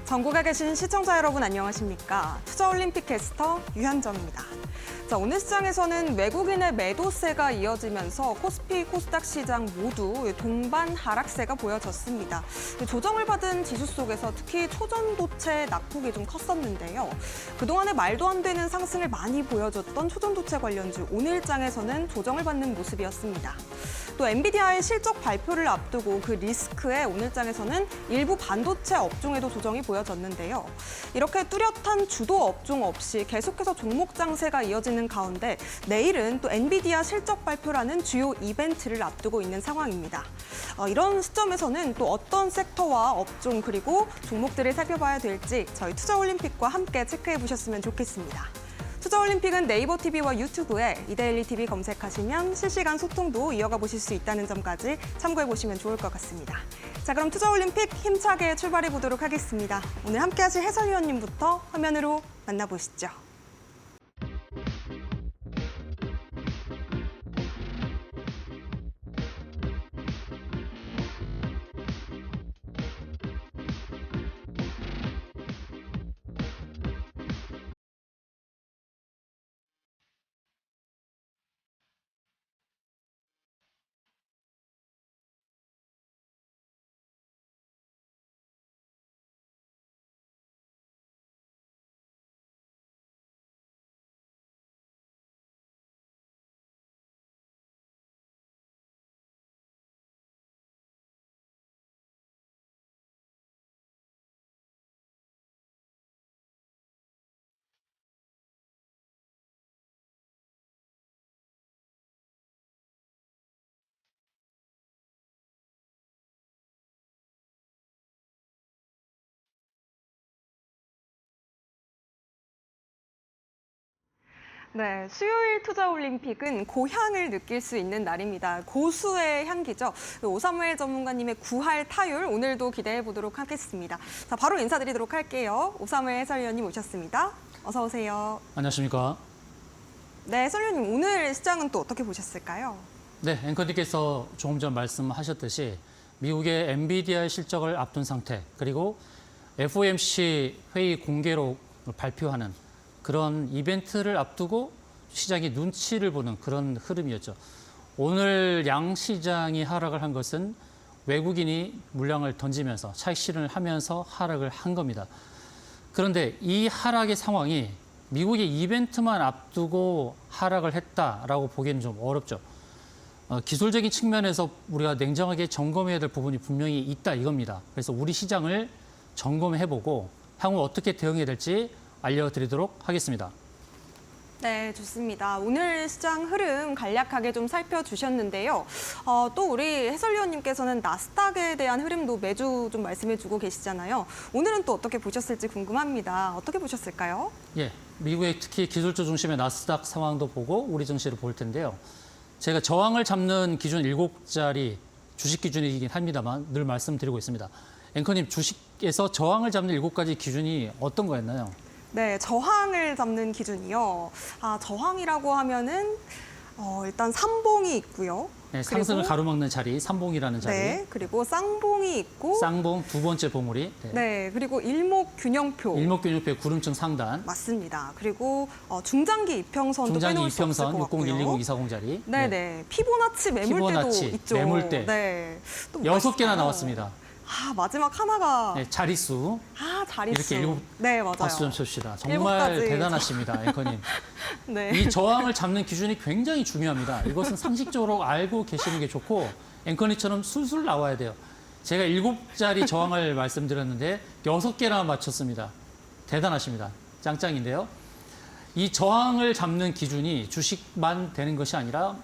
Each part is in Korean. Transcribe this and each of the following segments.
전국에 계신 시청자 여러분 안녕하십니까? 투자올림픽 캐스터 유현정입니다. 자, 오늘 시장에서는 외국인의 매도세가 이어지면서 코스피, 코스닥 시장 모두 동반 하락세가 보여졌습니다. 조정을 받은 지수 속에서 특히 초전도체 낙폭이 좀 컸었는데요. 그동안에 말도 안 되는 상승을 많이 보여줬던 초전도체 관련주 오늘장에서는 조정을 받는 모습이었습니다. 또 엔비디아의 실적 발표를 앞두고 그 리스크에 오늘장에서는 일부 반도체 업종에도 조정이 보여졌는데요. 이렇게 뚜렷한 주도 업종 없이 계속해서 종목 장세가 이어지는 가운데 내일은 또 엔비디아 실적 발표라는 주요 이벤트를 앞두고 있는 상황입니다. 이런 시점에서는 또 어떤 섹터와 업종 그리고 종목들을 살펴봐야 될지 저희 투자올림픽과 함께 체크해 보셨으면 좋겠습니다. 투자올림픽은 네이버 TV와 유튜브에 이데일리 TV 검색하시면 실시간 소통도 이어가 보실 수 있다는 점까지 참고해 보시면 좋을 것 같습니다. 자, 그럼 투자올림픽 힘차게 출발해 보도록 하겠습니다. 오늘 함께 하실 해설위원님부터 화면으로 만나보시죠. 네, 수요일 투자올림픽은 고향을 느낄 수 있는 날입니다. 고수의 향기죠. 오사무엘 전문가님의 구할 타율 오늘도 기대해 보도록 하겠습니다. 자, 바로 인사드리도록 할게요. 오사무엘 해설위원님 오셨습니다. 어서 오세요. 안녕하십니까? 네, 해설위원님 오늘 시장은 또 어떻게 보셨을까요? 네, 앵커님께서 조금 전 말씀하셨듯이 미국의 엔비디아의 실적을 앞둔 상태 그리고 FOMC 회의 공개로 발표하는 그런 이벤트를 앞두고 시장이 눈치를 보는 그런 흐름이었죠. 오늘 양시장이 하락을 한 것은 외국인이 물량을 던지면서 차익 실현을 하면서 하락을 한 겁니다. 그런데 이 하락의 상황이 미국의 이벤트만 앞두고 하락을 했다라고 보기에는 좀 어렵죠. 기술적인 측면에서 우리가 냉정하게 점검해야 될 부분이 분명히 있다 이겁니다. 그래서 우리 시장을 점검해보고 향후 어떻게 대응해야 될지 알려드리도록 하겠습니다. 네, 좋습니다. 오늘 시장 흐름 간략하게 좀 살펴주셨는데요. 또 우리 해설위원님께서는 나스닥에 대한 흐름도 매주 좀 말씀해주고 계시잖아요. 오늘은 또 어떻게 보셨을지 궁금합니다. 어떻게 보셨을까요? 예, 미국의 특히 기술주 중심의 나스닥 상황도 보고 우리 증시를 볼 텐데요. 제가 저항을 잡는 기준 7자리 주식 기준이긴 합니다만 늘 말씀드리고 있습니다. 앵커님, 주식에서 저항을 잡는 7가지 기준이 어떤 거였나요? 네, 저항을 잡는 기준이요. 저항이라고 하면은 일단 삼봉이 있고요. 네, 상승을 가로막는 자리, 삼봉이라는 자리. 네, 그리고 쌍봉이 있고. 쌍봉, 두 번째 봉우리. 네, 그리고 일목균형표. 일목균형표의 구름층 상단. 맞습니다. 그리고 중장기 이평선도 중장기 빼놓을 수 없을 이평선, 것 같고요. 60, 120 자리. 네, 네. 피보나치 매물대도 있죠. 매물대. 네. 또 6개나 나왔습니다. 마지막 하나가. 네, 자릿수. 자릿수. 이렇게 네, 맞아요. 박수 좀 칩시다. 정말 대단하십니다, 앵커님. 네. 이 저항을 잡는 기준이 굉장히 중요합니다. 이것은 상식적으로 알고 계시는 게 좋고 앵커님처럼 술술 나와야 돼요. 제가 7자리 저항을 말씀드렸는데 6개나 맞췄습니다. 대단하십니다. 짱짱인데요. 이 저항을 잡는 기준이 주식만 되는 것이 아니라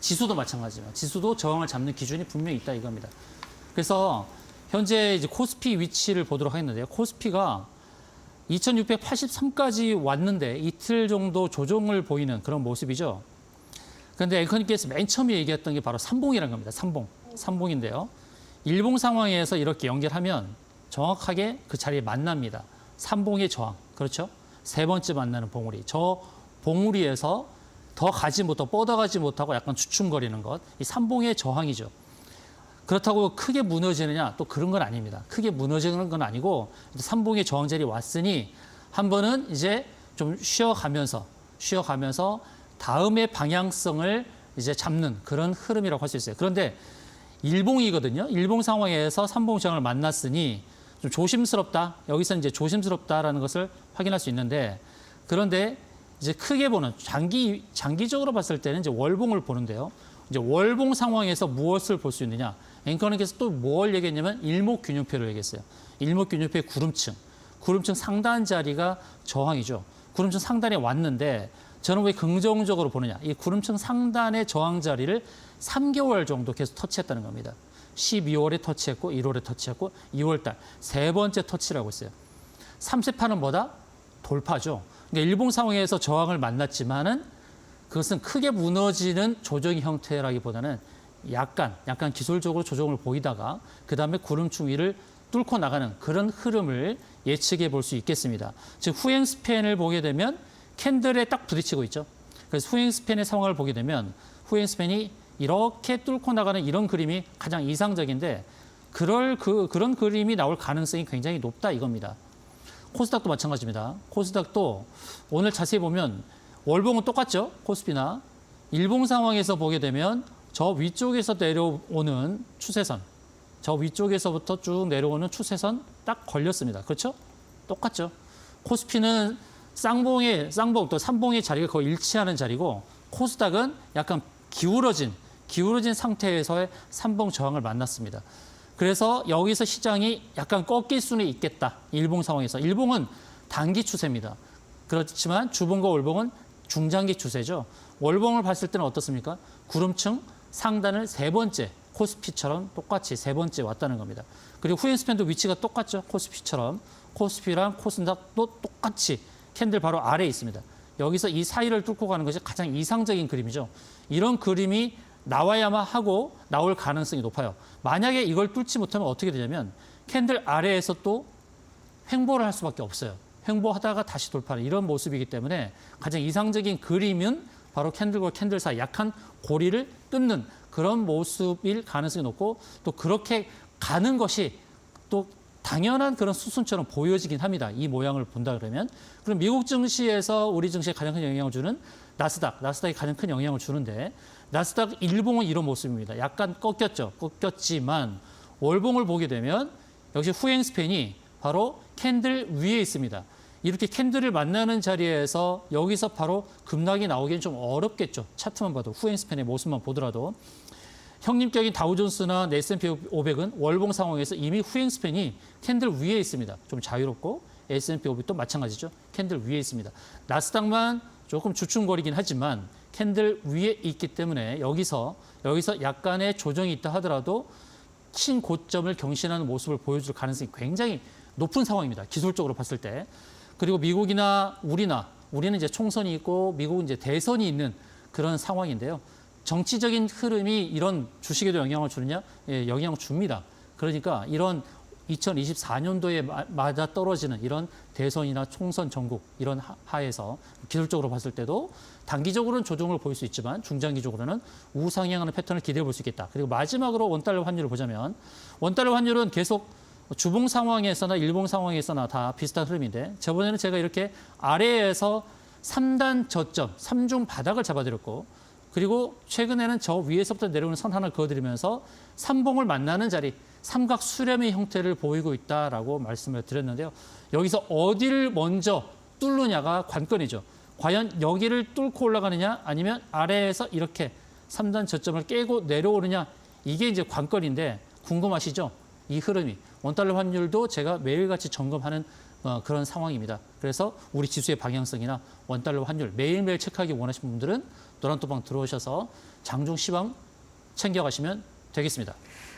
지수도 마찬가지입니다. 지수도 저항을 잡는 기준이 분명히 있다 이겁니다. 그래서 현재 이제 코스피 위치를 보도록 하겠는데요. 코스피가 2683까지 왔는데 이틀 정도 조정을 보이는 그런 모습이죠. 그런데 앵커님께서 맨 처음에 얘기했던 게 바로 삼봉이라는 겁니다. 삼봉인데요. 일봉 상황에서 이렇게 연결하면 정확하게 그 자리에 만납니다. 삼봉의 저항, 그렇죠? 세 번째 만나는 봉우리. 저 봉우리에서 더 가지 못하고 뻗어가지 못하고 약간 주춤거리는 것. 이 삼봉의 저항이죠. 그렇다고 크게 무너지느냐? 또 그런 건 아닙니다. 크게 무너지는 건 아니고 삼봉의 저항자리 왔으니 한 번은 이제 좀 쉬어가면서 다음의 방향성을 이제 잡는 그런 흐름이라고 할 수 있어요. 그런데 일봉이거든요. 일봉 상황에서 삼봉 저항을 만났으니 좀 조심스럽다. 여기서 이제 조심스럽다라는 것을 확인할 수 있는데 그런데 이제 크게 보는 장기적으로 봤을 때는 이제 월봉을 보는데요. 이제 월봉 상황에서 무엇을 볼 수 있느냐? 앵커님께서 또 뭘 얘기했냐면 일목균형표를 얘기했어요. 일목균형표의 구름층 상단 자리가 저항이죠. 구름층 상단에 왔는데 저는 왜 긍정적으로 보느냐? 이 구름층 상단의 저항 자리를 3개월 정도 계속 터치했다는 겁니다. 12월에 터치했고 1월에 터치했고 2월 달 세 번째 터치를 하고 있어요. 3세판은 뭐다? 돌파죠. 그러니까 일봉 상황에서 저항을 만났지만은 그것은 크게 무너지는 조정 형태라기보다는 약간 기술적으로 조정을 보이다가 그다음에 구름층 위를 뚫고 나가는 그런 흐름을 예측해 볼 수 있겠습니다. 즉 후행 스팬을 보게 되면 캔들에 딱 부딪히고 있죠. 그래서 후행 스팬의 상황을 보게 되면 후행 스팬이 이렇게 뚫고 나가는 이런 그림이 가장 이상적인데 그런 그림이 나올 가능성이 굉장히 높다 이겁니다. 코스닥도 마찬가지입니다. 코스닥도 오늘 자세히 보면 월봉은 똑같죠. 코스피나 일봉 상황에서 보게 되면 저 위쪽에서 내려오는 추세선, 저 위쪽에서부터 쭉 내려오는 추세선 딱 걸렸습니다. 그렇죠? 똑같죠. 코스피는 쌍봉 또 삼봉의 자리가 거의 일치하는 자리고 코스닥은 약간 기울어진 상태에서의 삼봉 저항을 만났습니다. 그래서 여기서 시장이 약간 꺾일 수는 있겠다. 일봉 상황에서. 일봉은 단기 추세입니다. 그렇지만 주봉과 월봉은 중장기 추세죠. 월봉을 봤을 때는 어떻습니까? 구름층 상단을 세 번째 코스피처럼 똑같이 세 번째 왔다는 겁니다. 그리고 후행 스팬도 위치가 똑같죠. 코스피처럼. 코스피랑 코스닥도 똑같이 캔들 바로 아래에 있습니다. 여기서 이 사이를 뚫고 가는 것이 가장 이상적인 그림이죠. 이런 그림이 나와야만 하고 나올 가능성이 높아요. 만약에 이걸 뚫지 못하면 어떻게 되냐면 캔들 아래에서 또 횡보를 할 수밖에 없어요. 횡보하다가 다시 돌파하는 이런 모습이기 때문에 가장 이상적인 그림은 바로 캔들과 캔들 사이 약한 고리를 끊는 그런 모습일 가능성이 높고 또 그렇게 가는 것이 또 당연한 그런 수순처럼 보여지긴 합니다. 이 모양을 본다 그러면. 그럼 미국 증시에서 우리 증시에 가장 큰 영향을 주는 나스닥이 가장 큰 영향을 주는데 나스닥 일봉은 이런 모습입니다. 약간 꺾였지만 월봉을 보게 되면 역시 후행 스팬이 바로 캔들 위에 있습니다. 이렇게 캔들을 만나는 자리에서 여기서 바로 급락이 나오기는 좀 어렵겠죠. 차트만 봐도 후행 스팬의 모습만 보더라도 형님격인 다우존스나 S&P 500은 월봉 상황에서 이미 후행 스팬이 캔들 위에 있습니다. 좀 자유롭고 S&P 500도 마찬가지죠. 캔들 위에 있습니다. 나스닥만 조금 주춤거리긴 하지만 캔들 위에 있기 때문에 여기서 약간의 조정이 있다 하더라도 신고점을 경신하는 모습을 보여줄 가능성이 굉장히 높은 상황입니다. 기술적으로 봤을 때. 그리고 미국이나 우리는 이제 총선이 있고 미국은 이제 대선이 있는 그런 상황인데요. 정치적인 흐름이 이런 주식에도 영향을 주느냐? 예, 영향을 줍니다. 그러니까 이런 2024년도에 맞아 떨어지는 이런 대선이나 총선 전국 이런 하에서 기술적으로 봤을 때도 단기적으로는 조정을 보일 수 있지만 중장기적으로는 우상향하는 패턴을 기대해 볼 수 있겠다. 그리고 마지막으로 원달러 환율을 보자면 원달러 환율은 계속 주봉 상황에서나 일봉 상황에서나 다 비슷한 흐름인데 저번에는 제가 이렇게 아래에서 3단 저점, 3중 바닥을 잡아드렸고 그리고 최근에는 저 위에서부터 내려오는 선 하나를 그어드리면서 삼봉을 만나는 자리, 삼각 수렴의 형태를 보이고 있다라고 말씀을 드렸는데요. 여기서 어디를 먼저 뚫느냐가 관건이죠. 과연 여기를 뚫고 올라가느냐 아니면 아래에서 이렇게 3단 저점을 깨고 내려오느냐 이게 이제 관건인데 궁금하시죠? 이 흐름이. 원달러 환율도 제가 매일같이 점검하는 그런 상황입니다. 그래서 우리 지수의 방향성이나 원달러 환율 매일매일 체크하기 원하시는 분들은 노란토방 들어오셔서 장중 시황 챙겨가시면 되겠습니다.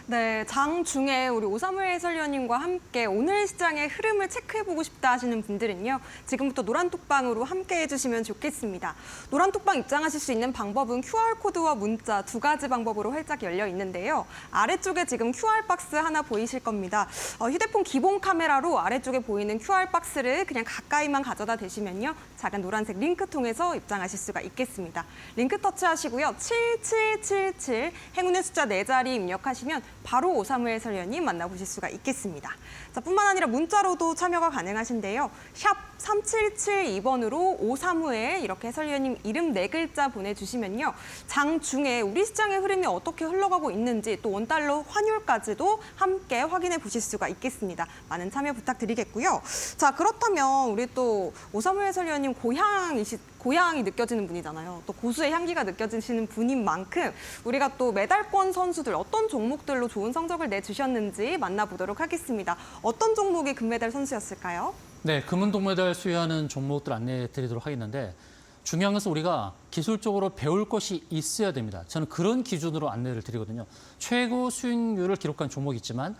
네, 장중에 우리 오사물 해설위원님과 함께 오늘 시장의 흐름을 체크해보고 싶다 하시는 분들은요. 지금부터 노란톡방으로 함께 해주시면 좋겠습니다. 노란톡방 입장하실 수 있는 방법은 QR코드와 문자 두 가지 방법으로 활짝 열려 있는데요. 아래쪽에 지금 QR박스 하나 보이실 겁니다. 휴대폰 기본 카메라로 아래쪽에 보이는 QR박스를 그냥 가까이만 가져다 대시면요. 작은 노란색 링크 통해서 입장하실 수가 있겠습니다. 링크 터치하시고요. 7777 행운의 숫자 4자리 입력하시면 바로 오사무 해설위원님 만나보실 수가 있겠습니다. 자, 뿐만 아니라 문자로도 참여가 가능하신데요. 샵 3772번으로 오사무에 이렇게 해설위원님 이름 4글자 보내주시면요. 장중에 우리 시장의 흐름이 어떻게 흘러가고 있는지 또 원달러 환율까지도 함께 확인해 보실 수가 있겠습니다. 많은 참여 부탁드리겠고요. 자, 그렇다면 우리 또 오사무 해설위원님 고향이 느껴지는 분이잖아요. 또 고수의 향기가 느껴지시는 분인 만큼 우리가 또 메달권 선수들 어떤 종목들로 좋은 성적을 내주셨는지 만나보도록 하겠습니다. 어떤 종목이 금메달 선수였을까요? 네, 금은 동메달 수여하는 종목들 안내해 드리도록 하겠는데 중요한 것은 우리가 기술적으로 배울 것이 있어야 됩니다. 저는 그런 기준으로 안내를 드리거든요. 최고 수익률을 기록한 종목이 있지만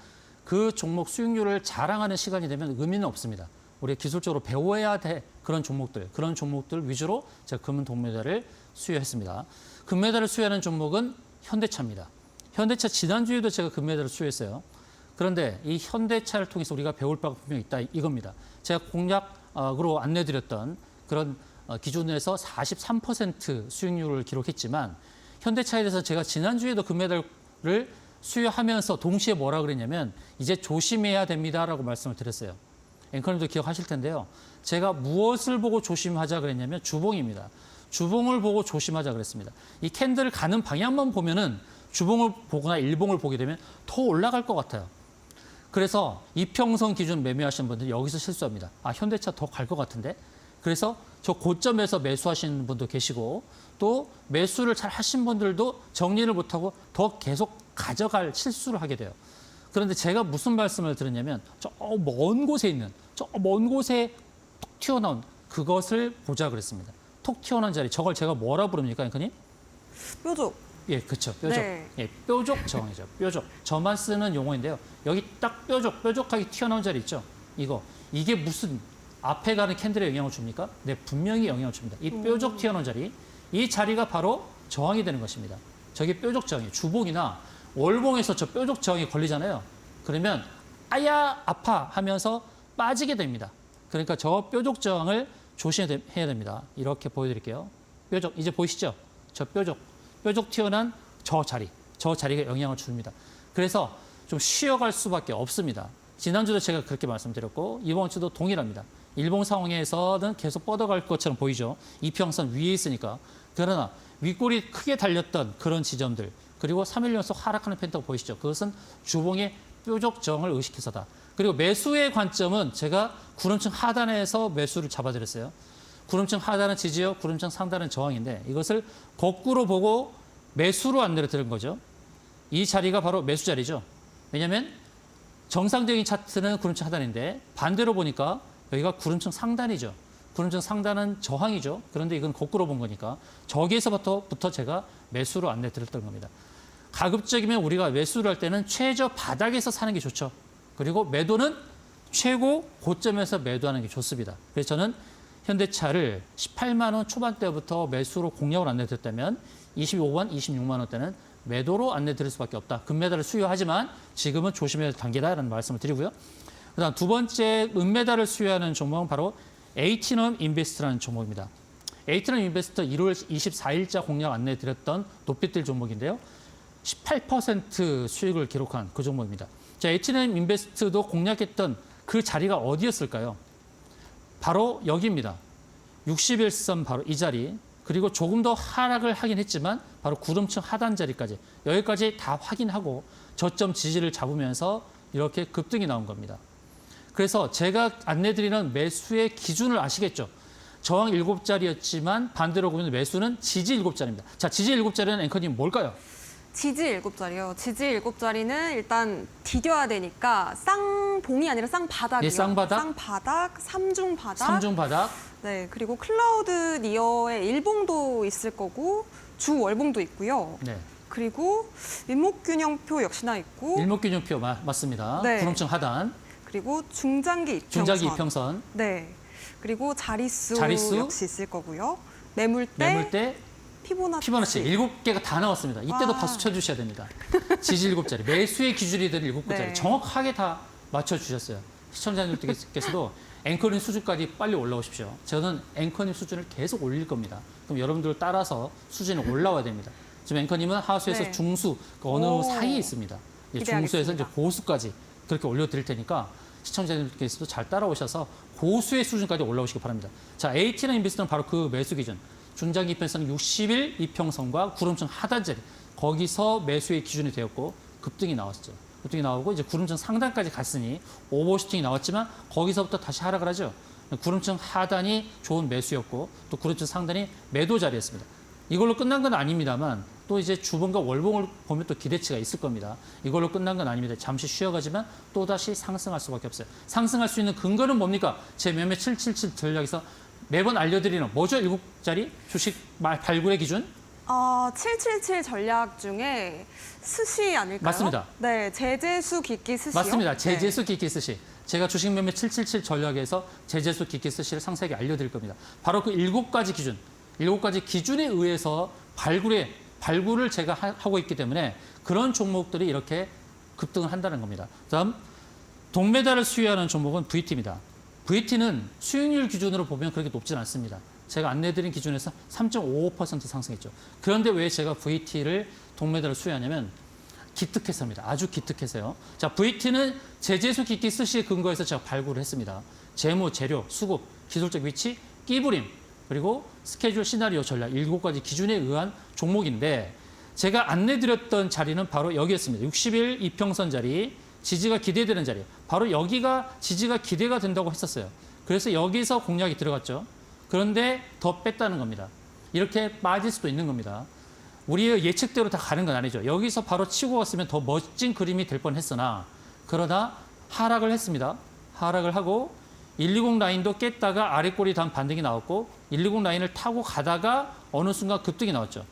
그 종목 수익률을 자랑하는 시간이 되면 의미는 없습니다. 우리가 기술적으로 배워야 돼 그런 종목들 위주로 제가 금은 동메달을 수여했습니다. 금메달을 수여하는 종목은 현대차입니다. 현대차 지난주에도 제가 금메달을 수여했어요. 그런데 이 현대차를 통해서 우리가 배울 바가 분명히 있다 이겁니다. 제가 공략으로 안내드렸던 그런 기준에서 43% 수익률을 기록했지만 현대차에 대해서 제가 지난주에도 금메달을 수여하면서 동시에 뭐라 그랬냐면 이제 조심해야 됩니다라고 말씀을 드렸어요. 앵커님도 기억하실 텐데요. 제가 무엇을 보고 조심하자 그랬냐면 주봉입니다. 주봉을 보고 조심하자 그랬습니다. 이 캔들 가는 방향만 보면은 주봉을 보거나 일봉을 보게 되면 더 올라갈 것 같아요. 그래서 이평선 기준 매매하시는 분들 여기서 실수합니다. 아, 현대차 더 갈 것 같은데? 그래서 저 고점에서 매수하시는 분도 계시고 또 매수를 잘 하신 분들도 정리를 못하고 더 계속 가져갈 실수를 하게 돼요. 그런데 제가 무슨 말씀을 드렸냐면 저 먼 곳에 있는 저 먼 곳에 톡 튀어나온 그것을 보자 그랬습니다. 톡 튀어나온 자리 저걸 제가 뭐라 부릅니까, 앵커님? 뾰족. 예, 그렇죠. 뾰족. 네. 예, 뾰족 저항이죠. 뾰족. 저만 쓰는 용어인데요. 여기 딱 뾰족하게 튀어나온 자리 있죠. 이게 무슨 앞에 가는 캔들에 영향을 줍니까? 네, 분명히 영향을 줍니다. 이 뾰족 튀어나온 자리, 이 자리가 바로 저항이 되는 것입니다. 저게 뾰족 저항이에요. 주봉이나 월봉에서 저 뾰족 저항이 걸리잖아요. 그러면 아야 아파 하면서 빠지게 됩니다. 그러니까 저 뾰족 저항을 조심해야 됩니다. 이렇게 보여드릴게요. 뾰족, 이제 보이시죠? 저 뾰족 튀어난 저 자리가 영향을 줍니다. 그래서 좀 쉬어갈 수밖에 없습니다. 지난주도 제가 그렇게 말씀드렸고 이번 주도 동일합니다. 일봉 상황에서는 계속 뻗어갈 것처럼 보이죠. 이평선 위에 있으니까. 그러나 윗골이 크게 달렸던 그런 지점들 그리고 3일 연속 하락하는 패턴 보이시죠. 그것은 주봉의 뾰족 저항을 의식해서다. 그리고 매수의 관점은 제가 구름층 하단에서 매수를 잡아드렸어요. 구름층 하단은 지지요, 구름층 상단은 저항인데 이것을 거꾸로 보고 매수로 안내를 드린 거죠. 이 자리가 바로 매수 자리죠. 왜냐하면 정상적인 차트는 구름층 하단인데 반대로 보니까 여기가 구름층 상단이죠. 구름층 상단은 저항이죠. 그런데 이건 거꾸로 본 거니까 저기에서부터 제가 매수로 안내 드렸던 겁니다. 가급적이면 우리가 매수를 할 때는 최저 바닥에서 사는 게 좋죠. 그리고 매도는 최고 고점에서 매도하는 게 좋습니다. 그래서 저는 현대차를 18만 원 초반대부터 매수로 공략을 안내드렸다면 25만, 26만 원대는 매도로 안내드릴 수밖에 없다. 금메달을 수여하지만 지금은 조심해야 할 단계다라는 말씀을 드리고요. 그다음 두 번째 은메달을 수여하는 종목은 바로 에이티넘 인베스트라는 종목입니다. 에이티넘 인베스트 1월 24일자 공략 안내드렸던 높이뜰 종목인데요. 18% 수익을 기록한 그 종목입니다. 자, 에이티넘 인베스트도 공략했던 그 자리가 어디였을까요? 바로 여기입니다. 61선 바로 이 자리. 그리고 조금 더 하락을 하긴 했지만 바로 구름층 하단 자리까지 여기까지 다 확인하고 저점 지지를 잡으면서 이렇게 급등이 나온 겁니다. 그래서 제가 안내드리는 매수의 기준을 아시겠죠? 저항 7자리였지만 반대로 보면 매수는 지지 7자리입니다. 자, 지지 7자리는 앵커님 뭘까요? 지지 7자리요. 지지 7자리는 일단 디뎌야 되니까 쌍봉이 아니라 쌍바닥이요. 예, 쌍바닥. 쌍바닥, 삼중바닥. 삼중바닥. 네, 그리고 클라우드 니어의 일봉도 있을 거고 주월봉도 있고요. 네. 그리고 일목균형표 역시나 있고 일목균형표 맞습니다. 네. 구름층 하단. 그리고 중장기 이평선. 중장기 이평선. 네. 그리고 자릿수 역시 있을 거고요. 매물대. 피보나치. 7개가 다 나왔습니다. 이때도 와. 박수 쳐주셔야 됩니다. 지지 7자리, 매수의 기준이 되는 7자리 네. 정확하게 다 맞춰주셨어요. 시청자님들께서도 앵커님 수준까지 빨리 올라오십시오. 저는 앵커님 수준을 계속 올릴 겁니다. 그럼 여러분들 따라서 수준이 올라와야 됩니다. 지금 앵커님은 하수에서 네. 중수 그 어느 오. 사이에 있습니다. 이제 중수에서 이제 기대하겠습니다. 고수까지 그렇게 올려드릴 테니까 시청자님께서도 잘 따라오셔서 고수의 수준까지 올라오시기 바랍니다. 자, AT나 인베스트는 바로 그 매수 기준. 중장기 입평선 60일 이평선과 구름층 하단자리. 거기서 매수의 기준이 되었고 급등이 나왔죠. 급등이 나오고 이제 구름층 상단까지 갔으니 오버슈팅이 나왔지만 거기서부터 다시 하락을 하죠. 구름층 하단이 좋은 매수였고 또 구름층 상단이 매도 자리였습니다. 이걸로 끝난 건 아닙니다만 또 이제 주봉과 월봉을 보면 또 기대치가 있을 겁니다. 이걸로 끝난 건 아닙니다. 잠시 쉬어가지만 또다시 상승할 수밖에 없어요. 상승할 수 있는 근거는 뭡니까? 제 매매 777 전략에서 매번 알려드리는 뭐죠? 7자리 주식 발굴의 기준? 777 전략 중에 스시 아닐까요? 맞습니다. 네, 제재수 기기 스시요. 맞습니다. 네. 제재수 기기 스시. 제가 주식 매매 777 전략에서 제재수 기기 스시를 상세하게 알려드릴 겁니다. 바로 그 7가지 기준, 7가지 기준에 의해서 발굴을 제가 하고 있기 때문에 그런 종목들이 이렇게 급등을 한다는 겁니다. 다음, 동메달을 수여하는 종목은 VT입니다. VT는 수익률 기준으로 보면 그렇게 높진 않습니다. 제가 안내드린 기준에서 3.55% 상승했죠. 그런데 왜 제가 VT를 동메달을 수여하냐면 기특해서입니다. 아주 기특해서요. 자, VT는 제재수 기기 스시에 근거해서 제가 발굴을 했습니다. 재무, 재료, 수급, 기술적 위치, 끼부림, 그리고 스케줄, 시나리오, 전략 7가지 기준에 의한 종목인데 제가 안내드렸던 자리는 바로 여기였습니다. 60일 이평선 자리, 지지가 기대되는 자리. 바로 여기가 지지가 기대가 된다고 했었어요. 그래서 여기서 공략이 들어갔죠. 그런데 더 뺐다는 겁니다. 이렇게 빠질 수도 있는 겁니다. 우리의 예측대로 다 가는 건 아니죠. 여기서 바로 치고 갔으면 더 멋진 그림이 될 뻔했으나 그러다 하락을 했습니다. 하락을 하고 120 라인도 깼다가 아래 꼬리 다음 반등이 나왔고 120 라인을 타고 가다가 어느 순간 급등이 나왔죠.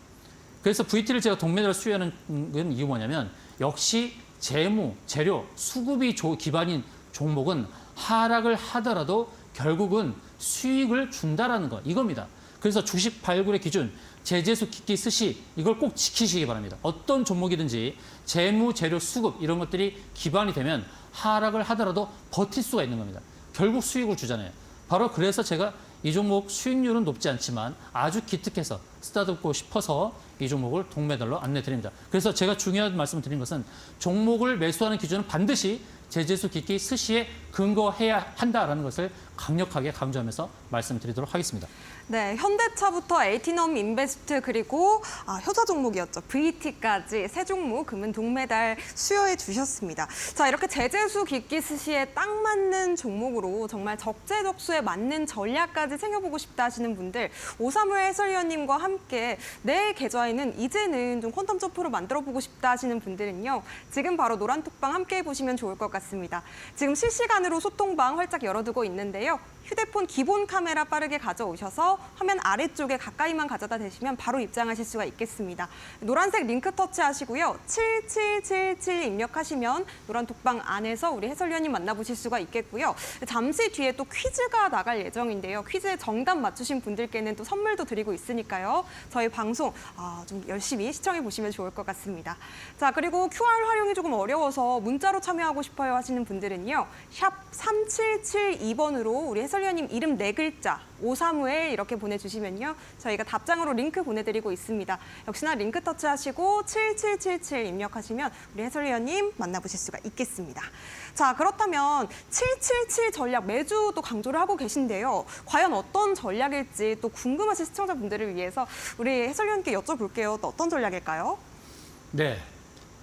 그래서 VT를 제가 동메달을 수여하는 건 이유 뭐냐면 역시 재무, 재료, 수급이 기반인 종목은 하락을 하더라도 결국은 수익을 준다라는 거 이겁니다. 그래서 주식 발굴의 기준, 제재수 기기 스시 이걸 꼭 지키시기 바랍니다. 어떤 종목이든지 재무, 재료, 수급 이런 것들이 기반이 되면 하락을 하더라도 버틸 수가 있는 겁니다. 결국 수익을 주잖아요. 바로 그래서 제가 이 종목 수익률은 높지 않지만 아주 기특해서 쓰다듬고 싶어서 이 종목을 동메달로 안내드립니다. 그래서 제가 중요한 말씀을 드린 것은 종목을 매수하는 기준은 반드시 제재수 기기 스시에 근거해야 한다라는 것을 강력하게 강조하면서 말씀드리도록 하겠습니다. 네, 현대차부터 에이티넘 인베스트 그리고 효자 종목이었죠. VT까지 세 종목 금은 동메달 수여해 주셨습니다. 자, 이렇게 제재수 기기 스시에 딱 맞는 종목으로 정말 적재적소에 맞는 전략까지 챙겨보고 싶다 하시는 분들 오사무엘 해설위원님과 함께 내 계좌에는 이제는 좀 퀀텀 점프로 만들어보고 싶다 하시는 분들은요. 지금 바로 노란톡방 함께 해보시면 좋을 것 같습니다. 지금 실시간으로 소통방 활짝 열어두고 있는데요. 휴대폰 기본 카메라 빠르게 가져오셔서 화면 아래쪽에 가까이만 가져다 대시면 바로 입장하실 수가 있겠습니다. 노란색 링크 터치하시고요. 7777 입력하시면 노란 톡방 안에서 우리 해설위원님 만나보실 수가 있겠고요. 잠시 뒤에 또 퀴즈가 나갈 예정인데요. 퀴즈에 정답 맞추신 분들께는 또 선물도 드리고 있으니까요. 저희 방송 좀 열심히 시청해 보시면 좋을 것 같습니다. 자, 그리고 QR 활용이 조금 어려워서 문자로 참여하고 싶어요 하시는 분들은요. 샵 3772번으로 우리 해설위원님 이름 4글자 오사무엘 이렇게 보내주시면요. 저희가 답장으로 링크 보내드리고 있습니다. 역시나 링크 터치하시고 7777 입력하시면 우리 해설위원님 만나보실 수가 있겠습니다. 자, 그렇다면 777 전략 매주 또 강조를 하고 계신데요. 과연 어떤 전략일지 또 궁금하신 시청자분들을 위해서 우리 해설위원님께 여쭤볼게요. 또 어떤 전략일까요? 네.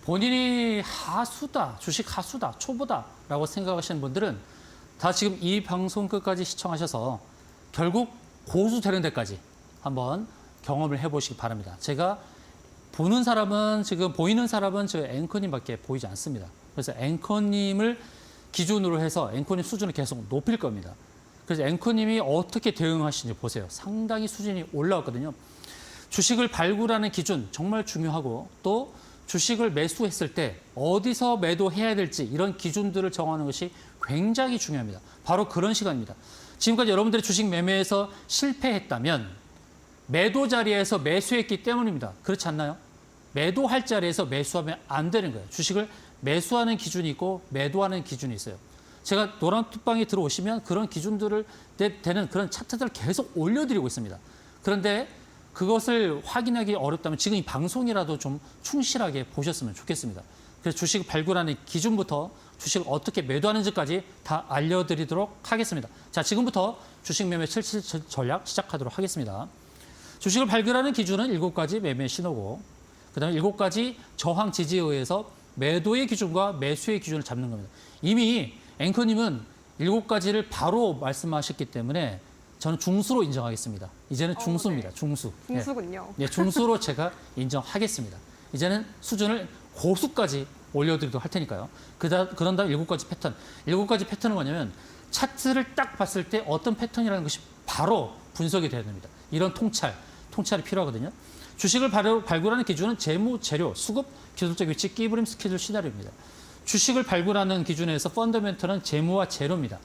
본인이 하수다, 주식 하수다, 초보다라고 생각하시는 분들은 다 지금 이 방송 끝까지 시청하셔서 결국 고수 되는 데까지 한번 경험을 해보시기 바랍니다. 제가 보이는 사람은 저 앵커님밖에 보이지 않습니다. 그래서 앵커님을 기준으로 해서 앵커님 수준을 계속 높일 겁니다. 그래서 앵커님이 어떻게 대응하시는지 보세요. 상당히 수준이 올라왔거든요. 주식을 발굴하는 기준 정말 중요하고 또 주식을 매수했을 때 어디서 매도해야 될지 이런 기준들을 정하는 것이 굉장히 중요합니다. 바로 그런 시간입니다. 지금까지 여러분들이 주식 매매에서 실패했다면 매도 자리에서 매수했기 때문입니다. 그렇지 않나요? 매도할 자리에서 매수하면 안 되는 거예요. 주식을 매수하는 기준이 있고 매도하는 기준이 있어요. 제가 노란톡방에 들어오시면 그런 기준들을 되는 그런 차트들을 계속 올려드리고 있습니다. 그런데 그것을 확인하기 어렵다면 지금 이 방송이라도 좀 충실하게 보셨으면 좋겠습니다. 그래서 주식 발굴하는 기준부터 주식을 어떻게 매도하는지까지 다 알려드리도록 하겠습니다. 자, 지금부터 주식 매매 실시 전략 시작하도록 하겠습니다. 주식을 발굴하는 기준은 7가지 매매 신호고, 그다음에 7가지 저항 지지에 의해서 매도의 기준과 매수의 기준을 잡는 겁니다. 이미 앵커님은 7가지를 바로 말씀하셨기 때문에 저는 중수로 인정하겠습니다. 이제는 중수입니다. 네. 중수. 중수군요. 예, 중수로 제가 인정하겠습니다. 이제는 수준을 고수까지 올려드리도록 할 테니까요. 그런 다음 7가지 패턴. 7가지 패턴은 뭐냐면 차트를 딱 봤을 때 어떤 패턴이라는 것이 바로 분석이 돼야 됩니다. 이런 통찰이 필요하거든요. 주식을 발굴하는 기준은 재무, 재료, 수급, 기술적 위치, 끼부림, 스케줄, 시나리오입니다. 주식을 발굴하는 기준에서 펀더멘털은 재무와 재료입니다.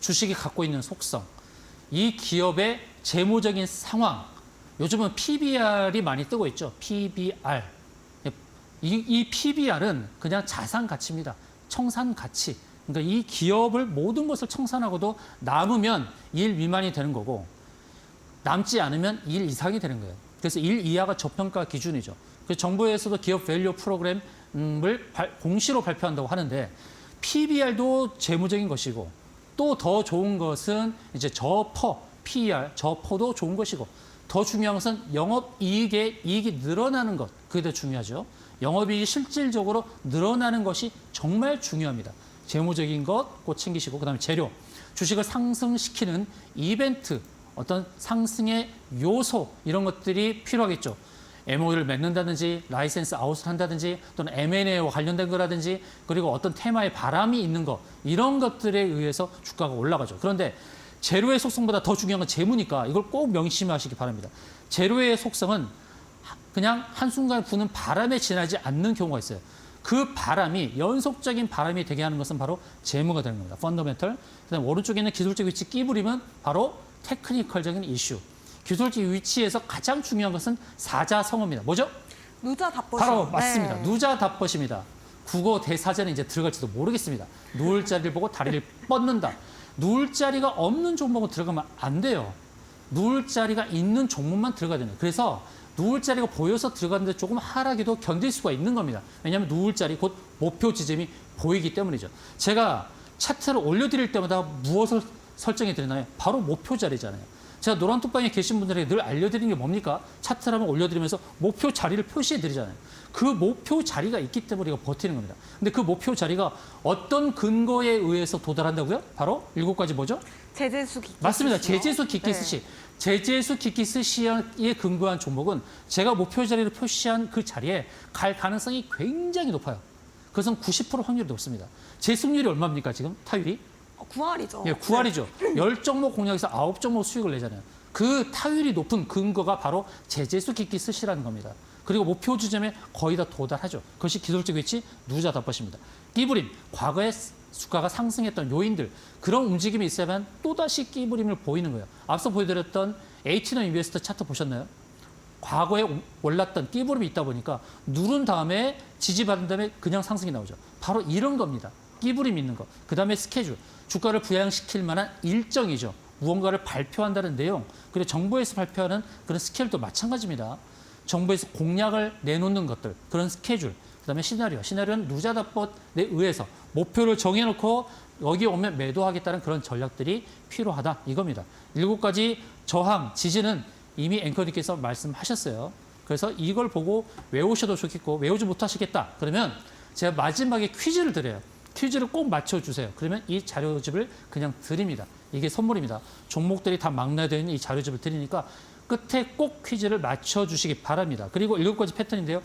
주식이 갖고 있는 속성, 이 기업의 재무적인 상황, 요즘은 PBR이 많이 뜨고 있죠. PBR. 이 PBR은 그냥 자산 가치입니다. 청산 가치. 그러니까 이 기업을 모든 것을 청산하고도 남으면 1 미만이 되는 거고, 남지 않으면 1 이상이 되는 거예요. 그래서 1 이하가 저평가 기준이죠. 그래서 정부에서도 기업 밸류 프로그램을 공시로 발표한다고 하는데, PBR도 재무적인 것이고, 또 더 좋은 것은 이제 저퍼, PER, 저퍼도 좋은 것이고, 더 중요한 것은 영업이익의 이익이 늘어나는 것, 그게 더 중요하죠. 영업이익이 실질적으로 늘어나는 것이 정말 중요합니다. 재무적인 것 꼭 챙기시고, 그다음에 재료, 주식을 상승시키는 이벤트, 어떤 상승의 요소, 이런 것들이 필요하겠죠. MOU를 맺는다든지, 라이센스 아웃을 한다든지, 또는 M&A와 관련된 거라든지, 그리고 어떤 테마의 바람이 있는 것, 이런 것들에 의해서 주가가 올라가죠. 그런데 재료의 속성보다 더 중요한 건 재무니까 이걸 꼭 명심하시기 바랍니다. 재료의 속성은 그냥 한순간에 부는 바람에 지나지 않는 경우가 있어요. 그 바람이 연속적인 바람이 되게 하는 것은 바로 재무가 되는 겁니다. 펀더멘털. 그다음에 오른쪽에 있는 기술적 위치 끼부림은 바로 테크니컬적인 이슈. 기술적 위치에서 가장 중요한 것은 사자성어입니다. 뭐죠? 누자답봇. 바로 맞습니다. 네. 누자답봇입니다. 국어 대사전에 이제 들어갈지도 모르겠습니다. 누울 자리를 보고 다리를 뻗는다. 누울 자리가 없는 종목은 들어가면 안 돼요. 누울 자리가 있는 종목만 들어가야 돼요. 그래서 누울 자리가 보여서 들어갔는데 조금 하락에도 견딜 수가 있는 겁니다. 왜냐하면 누울 자리 곧 목표 지점이 보이기 때문이죠. 제가 차트를 올려드릴 때마다 무엇을 설정해 드리나요? 바로 목표 자리잖아요. 제가 노란톡방에 계신 분들에게 늘 알려드리는 게 뭡니까? 차트를 한번 올려드리면서 목표 자리를 표시해 드리잖아요. 그 목표 자리가 있기 때문에 우리가 버티는 겁니다. 근데 그 목표 자리가 어떤 근거에 의해서 도달한다고요? 바로 7가지 뭐죠? 제재수 기키. 맞습니다. 스시요. 제재수 기키 스시. 네. 제재수 기키 스시에 근거한 종목은 제가 목표 자리를 표시한 그 자리에 갈 가능성이 굉장히 높아요. 그것은 90% 확률이 높습니다. 제 승률이 얼마입니까, 지금? 타율이? 9할이죠. 예, 9할이죠. 10종목 공략에서 9종목 수익을 내잖아요. 그 타율이 높은 근거가 바로 제재수 기키 스시라는 겁니다. 그리고 목표 지점에 거의 다 도달하죠. 그것이 기술적 위치 누자답봇입니다. 끼부림, 과거에 주가가 상승했던 요인들, 그런 움직임이 있어야만 또다시 끼부림을 보이는 거예요. 앞서 보여드렸던 H&M 인베스터 차트 보셨나요? 과거에 올랐던 끼부림이 있다 보니까 누른 다음에 지지받은 다음에 그냥 상승이 나오죠. 바로 이런 겁니다. 끼부림 있는 거. 그다음에 스케줄, 주가를 부양시킬 만한 일정이죠. 무언가를 발표한다는 내용, 그리고 정부에서 발표하는 그런 스케줄도 마찬가지입니다. 정부에서 공약을 내놓는 것들, 그런 스케줄, 그다음에 시나리오. 시나리오는 누자답봇에 의해서 목표를 정해놓고 여기 오면 매도하겠다는 그런 전략들이 필요하다, 이겁니다. 7가지 저항, 지지는 이미 앵커님께서 말씀하셨어요. 그래서 이걸 보고 외우셔도 좋겠고, 외우지 못하시겠다 그러면 제가 마지막에 퀴즈를 드려요. 퀴즈를 꼭 맞춰주세요. 그러면 이 자료집을 그냥 드립니다. 이게 선물입니다. 종목들이 다 망라되어 있는 이 자료집을 드리니까 끝에 꼭 퀴즈를 맞춰주시기 바랍니다. 그리고 7가지 패턴인데요.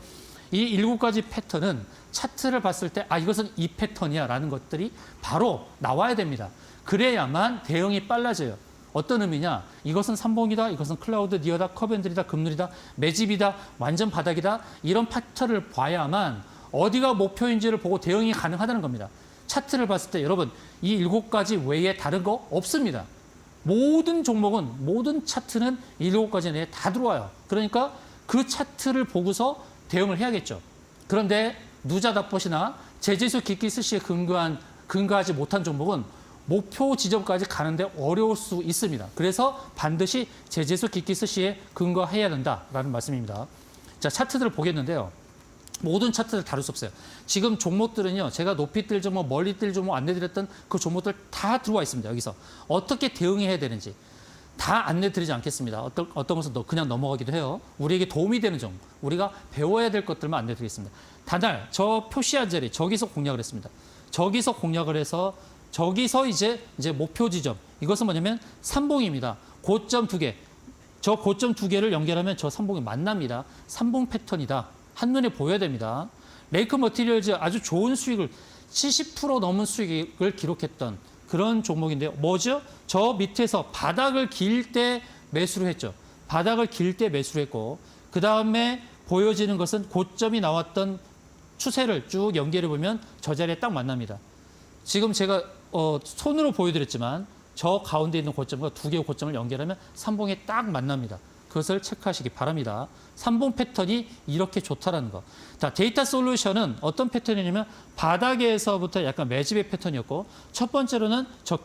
이 7가지 패턴은 차트를 봤을 때 이것은 이 패턴이야 라는 것들이 바로 나와야 됩니다. 그래야만 대응이 빨라져요. 어떤 의미냐? 이것은 삼봉이다, 이것은 클라우드, 니어다, 커밴들이다, 금누리다, 매집이다, 완전 바닥이다, 이런 패턴을 봐야만 어디가 목표인지를 보고 대응이 가능하다는 겁니다. 차트를 봤을 때 여러분, 이 7가지 외에 다른 거 없습니다. 모든 종목은, 모든 차트는 이 7가지 내에 다 들어와요. 그러니까 그 차트를 보고서 대응을 해야겠죠. 그런데 누자답봇이나 제재수 기키 스시에 근거하지 못한 종목은 목표 지점까지 가는데 어려울 수 있습니다. 그래서 반드시 제재수 기키 스시에 근거해야 된다라는 말씀입니다. 자, 차트들을 보겠는데요. 모든 차트를 다룰 수 없어요. 지금 종목들은요, 제가 높이 뜰 종목, 멀리 뜰 종목 안내드렸던 그 종목들 다 들어와 있습니다. 여기서 어떻게 대응해야 되는지 다 안내드리지 않겠습니다. 어떤 것은 그냥 넘어가기도 해요. 우리에게 도움이 되는 종목, 우리가 배워야 될 것들만 안내드리겠습니다. 단날 저 표시한 자리 저기서 공략을 했습니다. 저기서 공략을 해서 저기서 이제 목표 지점, 이것은 뭐냐면 삼봉입니다. 고점 두 개, 저 고점 두 개를 연결하면 저 삼봉이 만납니다. 삼봉 패턴이다. 한눈에 보여야 됩니다. 레이크 머티리얼즈 아주 좋은 수익을 70% 넘은 수익을 기록했던 그런 종목인데요. 뭐죠? 저 밑에서 바닥을 길 때 매수를 했죠. 바닥을 길 때 매수를 했고, 그 다음에 보여지는 것은 고점이 나왔던 추세를 쭉 연결해 보면 저 자리에 딱 만납니다. 지금 제가 손으로 보여드렸지만 저 가운데 있는 고점과 두 개의 고점을 연결하면 삼봉에 딱 만납니다. 그것을 체크하시기 바랍니다. 삼봉 패턴이 이렇게 좋다라는 거. 자, 데이터 솔루션은 어떤 패턴이냐면 바닥에서부터 약간 매집의 패턴이었고, 첫 번째로는 저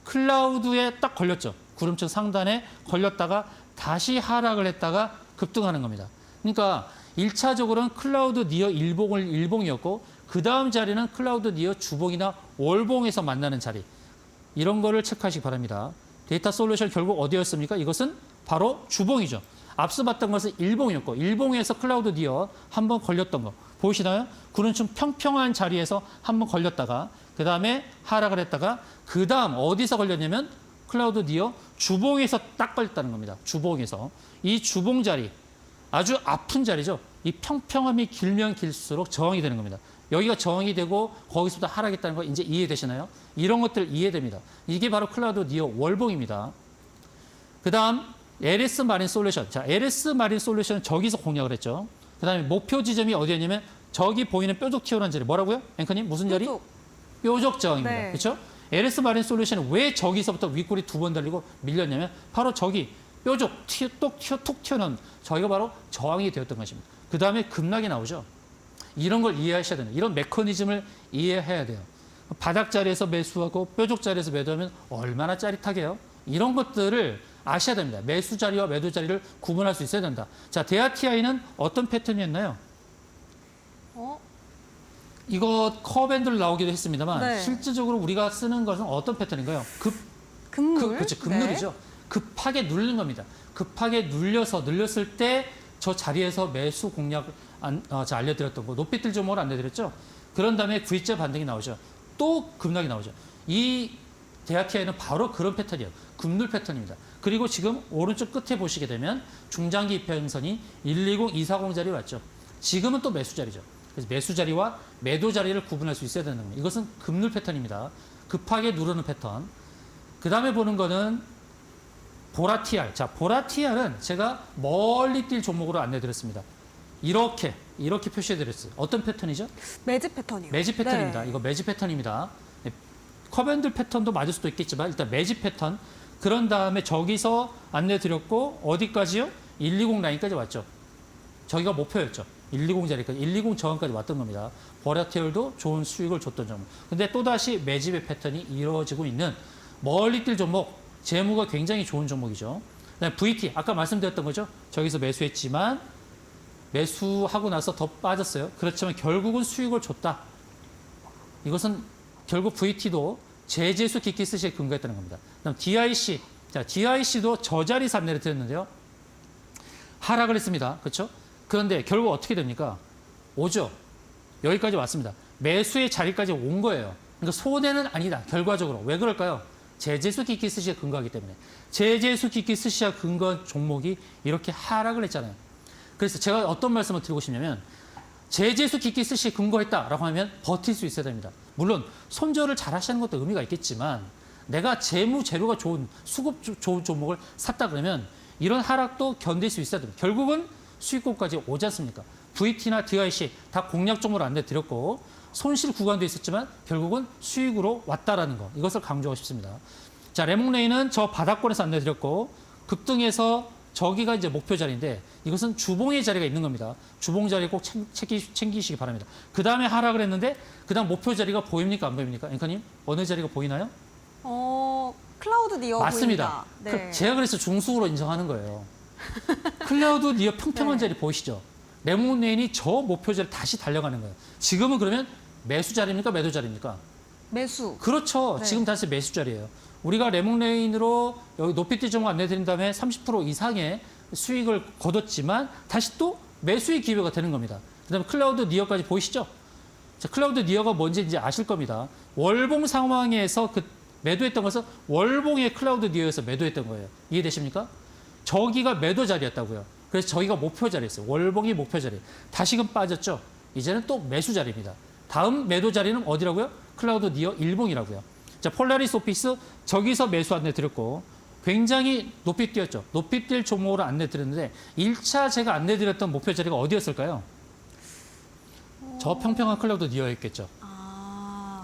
클라우드에 딱 걸렸죠. 구름층 상단에 걸렸다가 다시 하락을 했다가 급등하는 겁니다. 그러니까 1차적으로는 클라우드 니어 일봉이었고, 그 다음 자리는 클라우드 니어 주봉이나 월봉에서 만나는 자리. 이런 거를 체크하시기 바랍니다. 데이터 솔루션 결국 어디였습니까? 이것은 바로 주봉이죠. 앞서 봤던 것은 일봉이었고, 일봉에서 클라우드 니어 한번 걸렸던 거 보이시나요? 구름층 평평한 자리에서 한번 걸렸다가 그 다음에 하락을 했다가 그 다음 어디서 걸렸냐면 클라우드 니어 주봉에서 딱 걸렸다는 겁니다. 주봉에서. 이 주봉 자리 아주 아픈 자리죠. 이 평평함이 길면 길수록 저항이 되는 겁니다. 여기가 저항이 되고 거기서부터 하락했다는 거 이제 이해되시나요? 이런 것들 이해됩니다. 이게 바로 클라우드 니어 월봉입니다. 그 다음 LS 마린 솔루션. 자, LS 마린 솔루션은 저기서 공략을 했죠. 그 다음에 목표 지점이 어디였냐면 저기 보이는 뾰족 튀어나온 자리. 뭐라고요? 앵커님 무슨 자리? 뾰족 저항입니다. 네. 그렇죠? LS 마린 솔루션은 왜 저기서부터 윗골이 두 번 달리고 밀렸냐면 바로 저기 뾰족 툭 튀어나온 저희가 바로 저항이 되었던 것입니다. 그 다음에 급락이 나오죠. 이런 걸 이해하셔야 되는, 이런 메커니즘을 이해해야 돼요. 바닥 자리에서 매수하고 뾰족 자리에서 매도하면 얼마나 짜릿하게요. 이런 것들을 아셔야 됩니다. 매수 자리와 매도 자리를 구분할 수 있어야 된다. 자, 데아티아이는 어떤 패턴이었나요? 이거 커밴드로 나오기도 했습니다만 네. 실질적으로 우리가 쓰는 것은 어떤 패턴인가요? 급물. 그렇죠. 급물이죠. 급하게 누르는 겁니다. 급하게 눌렸을 때 저 자리에서 매수 공략을 알려드렸던 거, 높이 뜰 종목을 알려드렸죠. 그런 다음에 V자 반등이 나오죠. 또 급락이 나오죠. 이 데아티아이는 바로 그런 패턴이에요. 급물 패턴입니다. 그리고 지금 오른쪽 끝에 보시게 되면 중장기 이평선이 120, 240 자리 왔죠. 지금은 또 매수 자리죠. 그래서 매수 자리와 매도 자리를 구분할 수 있어야 되는 겁니다. 이것은 급물 패턴입니다. 급하게 누르는 패턴. 그 다음에 보는 거는 보라TR. 자, 보라TR은 제가 멀리 뛸 종목으로 안내드렸습니다. 이렇게 표시해드렸어요. 어떤 패턴이죠? 매집 패턴이요. 매집 패턴입니다. 네. 이거 매집 패턴입니다. 네, 커밴드 패턴도 맞을 수도 있겠지만 일단 매집 패턴. 그런 다음에 저기서 안내드렸고 어디까지요? 120 라인까지 왔죠. 저기가 목표였죠. 120 자리까지, 120 저항까지 왔던 겁니다. 보라TR도 좋은 수익을 줬던 종목. 근데 또다시 매집의 패턴이 이루어지고 있는 멀리 뛸 종목, 재무가 굉장히 좋은 종목이죠. 그다음에 VT, 아까 말씀드렸던 거죠. 저기서 매수했지만 매수하고 나서 더 빠졌어요. 그렇지만 결국은 수익을 줬다. 이것은 결국 VT도 제재수 기키스시에 근거했다는 겁니다. 그다음 DIC. 자, DIC도 저 자리에서 안내를 드렸는데요. 하락을 했습니다. 그렇죠? 그런데 결국 어떻게 됩니까? 오죠. 여기까지 왔습니다. 매수의 자리까지 온 거예요. 그러니까 손해는 아니다. 결과적으로. 왜 그럴까요? 제재수 기키스시에 근거하기 때문에. 제재수 기키스시에 근거한 종목이 이렇게 하락을 했잖아요. 그래서 제가 어떤 말씀을 드리고 싶냐면 제재수 기키스시에 근거했다라고 하면 버틸 수 있어야 됩니다. 물론 손절을 잘 하시는 것도 의미가 있겠지만 내가 재료가 좋은, 수급 좋은 종목을 샀다 그러면 이런 하락도 견딜 수 있어야 됩니다. 결국은 수익권까지 오지 않습니까? VT나 DIC 다 공략 종목을 안내드렸고 손실 구간도 있었지만 결국은 수익으로 왔다라는 거. 이것을 강조하고 싶습니다. 자, 레몽레이는 저 바닥권에서 안내드렸고 급등해서 저기가 이제 목표 자리인데 이것은 주봉의 자리가 있는 겁니다. 주봉 자리 꼭 챙기시기 바랍니다. 그 다음에 하락을 했는데 그 다음 목표 자리가 보입니까? 안 보입니까? 앵커님, 어느 자리가 보이나요? 클라우드 니어 맞습니다. 보입니다. 네. 제가 그래서 중수로 인정하는 거예요. 클라우드 니어 평평한 네. 자리 보이시죠? 레몬레인이 저 목표 자리 다시 달려가는 거예요. 지금은 그러면 매수 자리입니까? 매도 자리입니까? 매수. 그렇죠. 네. 지금 다시 매수 자리예요. 우리가 레몬레인으로 여기 높이띠 정보 안내드린 다음에 30% 이상의 수익을 거뒀지만 다시 또 매수의 기회가 되는 겁니다. 그다음에 클라우드 니어까지 보이시죠? 자, 클라우드 니어가 뭔지 이제 아실 겁니다. 월봉 상황에서 그 매도했던 것은 월봉의 클라우드 니어에서 매도했던 거예요. 이해되십니까? 저기가 매도 자리였다고요. 그래서 저기가 목표 자리였어요. 월봉이 목표 자리. 다시금 빠졌죠. 이제는 또 매수 자리입니다. 다음 매도 자리는 어디라고요? 클라우드 니어 일봉이라고요. 자, 폴라리스 오피스 저기서 매수 안내 드렸고 굉장히 높이 뛰었죠. 높이 뛸 종목으로 안내 드렸는데 1차 제가 안내 드렸던 목표 자리가 어디였을까요? 저 평평한 클라우드 니어였겠죠.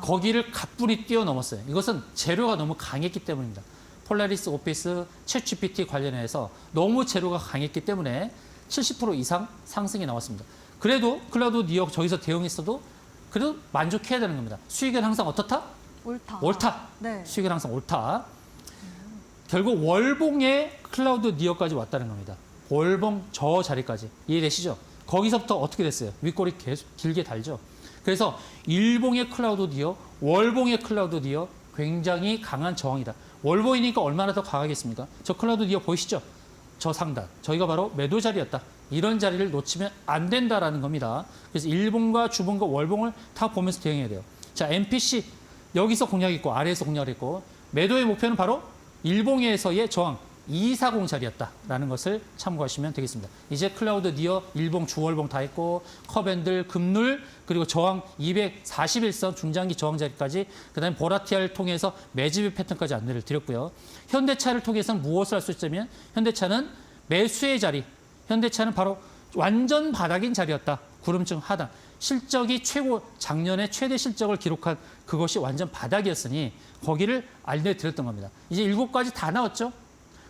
거기를 가뿐히 뛰어넘었어요. 이것은 재료가 너무 강했기 때문입니다. 폴라리스 오피스, 챗GPT 관련해서 너무 재료가 강했기 때문에 70% 이상 상승이 나왔습니다. 그래도 클라우드 니어 저기서 대응했어도 그래도 만족해야 되는 겁니다. 수익은 항상 어떻다? 옳다. 옳다. 네. 수익은 항상 옳다. 결국 월봉의 클라우드 니어까지 왔다는 겁니다. 월봉 저 자리까지. 이해되시죠? 거기서부터 어떻게 됐어요? 윗골이 계속 길게 달죠. 그래서 일봉의 클라우드 니어, 월봉의 클라우드 니어 굉장히 강한 저항이다. 월봉이니까 얼마나 더 강하겠습니까? 저 클라우드 니어 보이시죠? 저 상단. 저희가 바로 매도 자리였다. 이런 자리를 놓치면 안 된다라는 겁니다. 그래서 일봉과 주봉과 월봉을 다 보면서 대응해야 돼요. 자, MPC 여기서 공략 있고 아래에서 공략 있고 매도의 목표는 바로 일봉에서의 저항 240 자리였다라는 것을 참고하시면 되겠습니다. 이제 클라우드 니어 일봉 주월봉 다 했고 컵앤들 급눌 그리고 저항 241선 중장기 저항 자리까지 그다음에 보라티아를 통해서 매집의 패턴까지 안내를 드렸고요. 현대차를 통해서는 무엇을 할 수 있냐면 현대차는 매수의 자리 현대차는 바로 완전 바닥인 자리였다. 구름증 하단. 실적이 최고 작년에 최대 실적을 기록한 그것이 완전 바닥이었으니 거기를 알려드렸던 겁니다. 이제 7가지 다 나왔죠.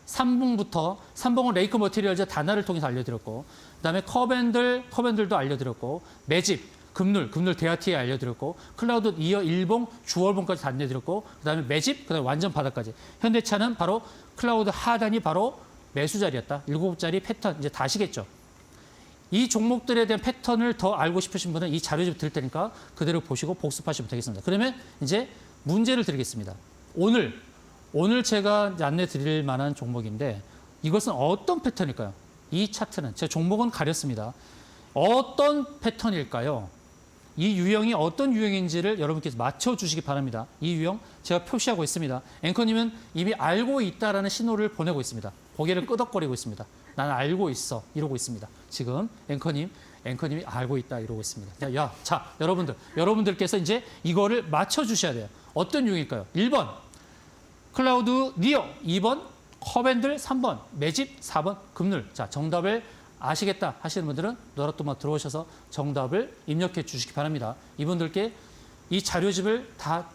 3봉은 레이크 머티리얼즈 단화를 통해서 알려드렸고 그다음에 컵앤들도 알려드렸고 매집, 급눌 대아티에 알려드렸고 클라우드 니어 일봉, 주월봉까지 다 알려드렸고 그다음에 매집, 그다음에 완전 바닥까지. 현대차는 바로 클라우드 하단이 바로 매수 자리였다. 7자리 패턴 이제 다 아시겠죠. 이 종목들에 대한 패턴을 더 알고 싶으신 분은 이 자료 좀 드릴 테니까 그대로 보시고 복습하시면 되겠습니다. 그러면 이제 문제를 드리겠습니다. 오늘 제가 안내 드릴 만한 종목인데 이것은 어떤 패턴일까요? 이 차트는 제가 종목은 가렸습니다. 어떤 패턴일까요? 이 유형이 어떤 유형인지를 여러분께서 맞춰주시기 바랍니다. 이 유형 제가 표시하고 있습니다. 앵커님은 이미 알고 있다라는 신호를 보내고 있습니다. 고개를 끄덕거리고 있습니다. 나는 알고 있어 이러고 있습니다. 지금 앵커님이 알고 있다 이러고 있습니다. 자, 여러분들께서 이제 이거를 맞춰주셔야 돼요. 어떤 유형일까요? 1번 클라우드 니어, 2번 컵앤들, 3번 매집, 4번 급눌. 자, 정답을 아시겠다 하시는 분들은 노라토마 들어오셔서 정답을 입력해 주시기 바랍니다. 이분들께 이 자료집을 다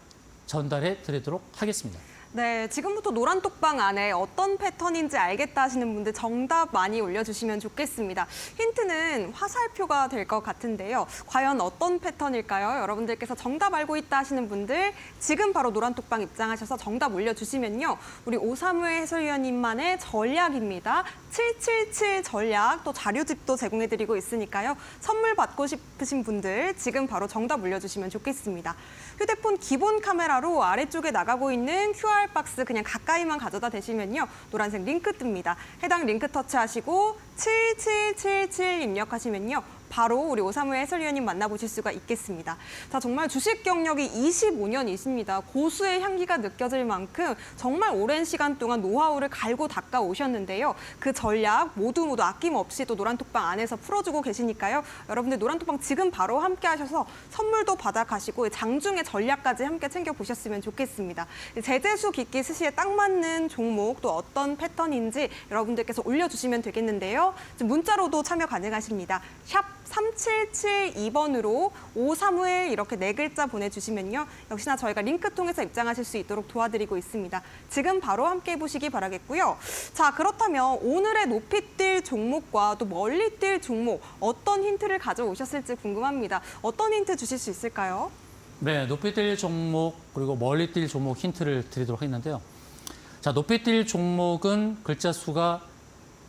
전달해 드리도록 하겠습니다. 네, 지금부터 노란 톡방 안에 어떤 패턴인지 알겠다 하시는 분들 정답 많이 올려주시면 좋겠습니다. 힌트는 화살표가 될 것 같은데요. 과연 어떤 패턴일까요? 여러분들께서 정답 알고 있다 하시는 분들 지금 바로 노란 톡방 입장하셔서 정답 올려주시면요. 우리 오사무엘 해설위원님만의 전략입니다. 777 전략 또 자료집도 제공해드리고 있으니까요. 선물 받고 싶으신 분들 지금 바로 정답 올려주시면 좋겠습니다. 휴대폰 기본 카메라로 아래쪽에 나가고 있는 QR 박스 그냥 가까이만 가져다 대시면요. 노란색 링크 뜹니다. 해당 링크 터치하시고 7777 입력하시면요. 바로 우리 오사무엘 해설위원님 만나보실 수가 있겠습니다. 자, 정말 주식 경력이 25년이십니다. 고수의 향기가 느껴질 만큼 정말 오랜 시간 동안 노하우를 갈고 닦아 오셨는데요. 그 전략 모두 아낌없이 또 노란톡방 안에서 풀어주고 계시니까요. 여러분들 노란톡방 지금 바로 함께 하셔서 선물도 받아가시고 장중의 전략까지 함께 챙겨보셨으면 좋겠습니다. 제재수 깊게 스시에 딱 맞는 종목 또 어떤 패턴인지 여러분들께서 올려주시면 되겠는데요. 문자로도 참여 가능하십니다. 샵 3772번으로 오사무엘 이렇게 4글자 보내주시면요. 역시나 저희가 링크 통해서 입장하실 수 있도록 도와드리고 있습니다. 지금 바로 함께 해보시기 바라겠고요. 자, 그렇다면 오늘의 높이 뛸 종목과 또 멀리 뛸 종목 어떤 힌트를 가져오셨을지 궁금합니다. 어떤 힌트 주실 수 있을까요? 네, 높이 뛸 종목 그리고 멀리 뛸 종목 힌트를 드리도록 했는데요. 자, 높이 뛸 종목은 글자 수가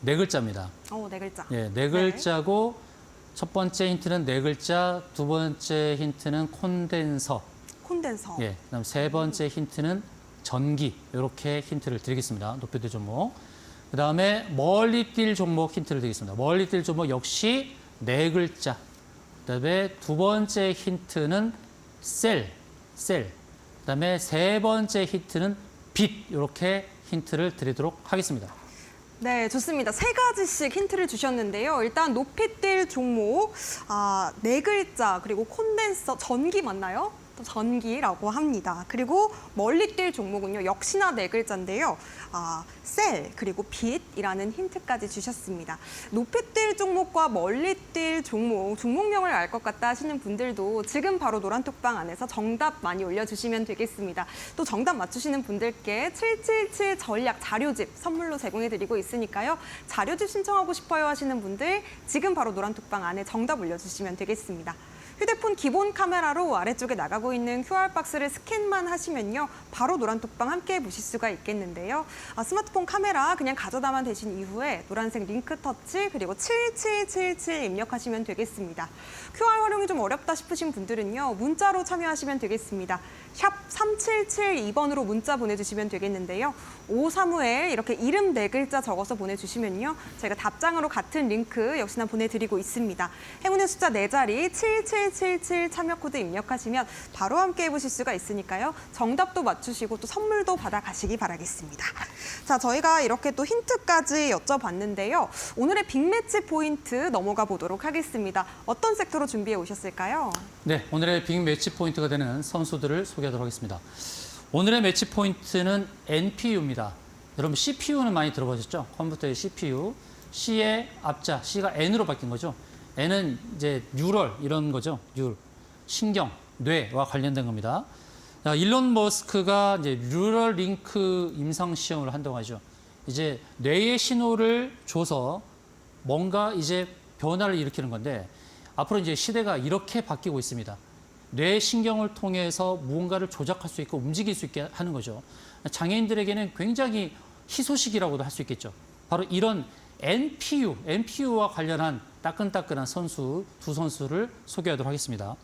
4글자입니다. 4글자. 네 글자고 첫 번째 힌트는 네 글자, 두 번째 힌트는 콘덴서, 콘덴서. 예, 그다음 세 번째 힌트는 전기. 이렇게 힌트를 드리겠습니다. 높이대 종목. 그다음에 멀리 뛸 종목 힌트를 드리겠습니다. 멀리 뛸 종목 역시 네 글자. 그다음에 두 번째 힌트는 셀. 그다음에 세 번째 힌트는 빛. 이렇게 힌트를 드리도록 하겠습니다. 네, 좋습니다. 세 가지씩 힌트를 주셨는데요. 일단 높이 뛸 종목, 네 글자, 그리고 콘덴서, 전기 맞나요? 또 전기라고 합니다. 그리고 멀리 뛸 종목은요, 역시나 네 글자인데요. 셀, 그리고 빛이라는 힌트까지 주셨습니다. 높이 뛸 종목과 멀리 뛸 종목명을 알 것 같다 하시는 분들도 지금 바로 노란톡방 안에서 정답 많이 올려주시면 되겠습니다. 또 정답 맞추시는 분들께 777 전략 자료집 선물로 제공해드리고 있으니까요. 자료집 신청하고 싶어요 하시는 분들 지금 바로 노란톡방 안에 정답 올려주시면 되겠습니다. 휴대폰 기본 카메라로 아래쪽에 나가고 있는 QR박스를 스캔만 하시면요. 바로 노란톡방 함께 보실 수가 있겠는데요. 스마트폰 카메라 그냥 가져다만 대신 이후에 노란색 링크 터치 그리고 7777 입력하시면 되겠습니다. QR 활용이 좀 어렵다 싶으신 분들은요. 문자로 참여하시면 되겠습니다. 샵 3772번으로 문자 보내주시면 되겠는데요. 5351 이렇게 이름 네 글자 적어서 보내주시면요. 저희가 답장으로 같은 링크 역시나 보내드리고 있습니다. 행운의 숫자 4자리 7777 참여 코드 입력하시면 바로 함께 해보실 수가 있으니까요. 정답도 맞추시고 또 선물도 받아가시기 바라겠습니다. 자, 저희가 이렇게 또 힌트까지 여쭤봤는데요. 오늘의 빅매치 포인트 넘어가 보도록 하겠습니다. 어떤 섹터로 준비해 오셨을까요? 네, 오늘의 빅 매치 포인트가 되는 선수들을 소개하도록 하겠습니다. 오늘의 매치 포인트는 NPU입니다. 여러분 CPU는 많이 들어보셨죠? 컴퓨터의 CPU. C의 앞자, C가 N으로 바뀐 거죠. N은 이제 뉴럴 이런 거죠. 신경, 뇌와 관련된 겁니다. 자, 일론 머스크가 이제 뉴럴 링크 임상 시험을 한다고 하죠. 이제 뇌의 신호를 줘서 뭔가 이제 변화를 일으키는 건데 앞으로 이제 시대가 이렇게 바뀌고 있습니다. 뇌 신경을 통해서 무언가를 조작할 수 있고 움직일 수 있게 하는 거죠. 장애인들에게는 굉장히 희소식이라고도 할 수 있겠죠. 바로 이런 NPU와 관련한 따끈따끈한 두 선수를 소개하도록 하겠습니다.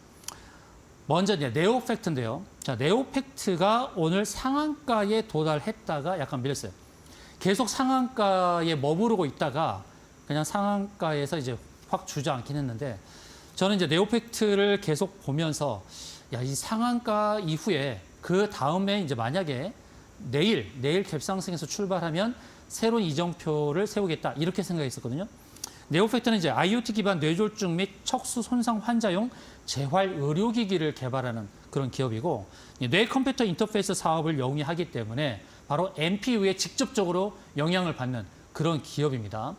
먼저 이제 네오팩트인데요. 자, 네오팩트가 오늘 상한가에 도달했다가 약간 밀렸어요. 계속 상한가에 머무르고 있다가 그냥 상한가에서 이제 확 주저앉긴 했는데 저는 이제 네오팩트를 계속 보면서 이 상한가 이후에 그 다음에 이제 만약에 내일 갭상승에서 출발하면 새로운 이정표를 세우겠다 이렇게 생각했었거든요. 네오팩트는 이제 IoT 기반 뇌졸중 및 척수 손상 환자용 재활 의료기기를 개발하는 그런 기업이고 뇌 컴퓨터 인터페이스 사업을 영위하기 때문에 바로 NPU에 직접적으로 영향을 받는 그런 기업입니다.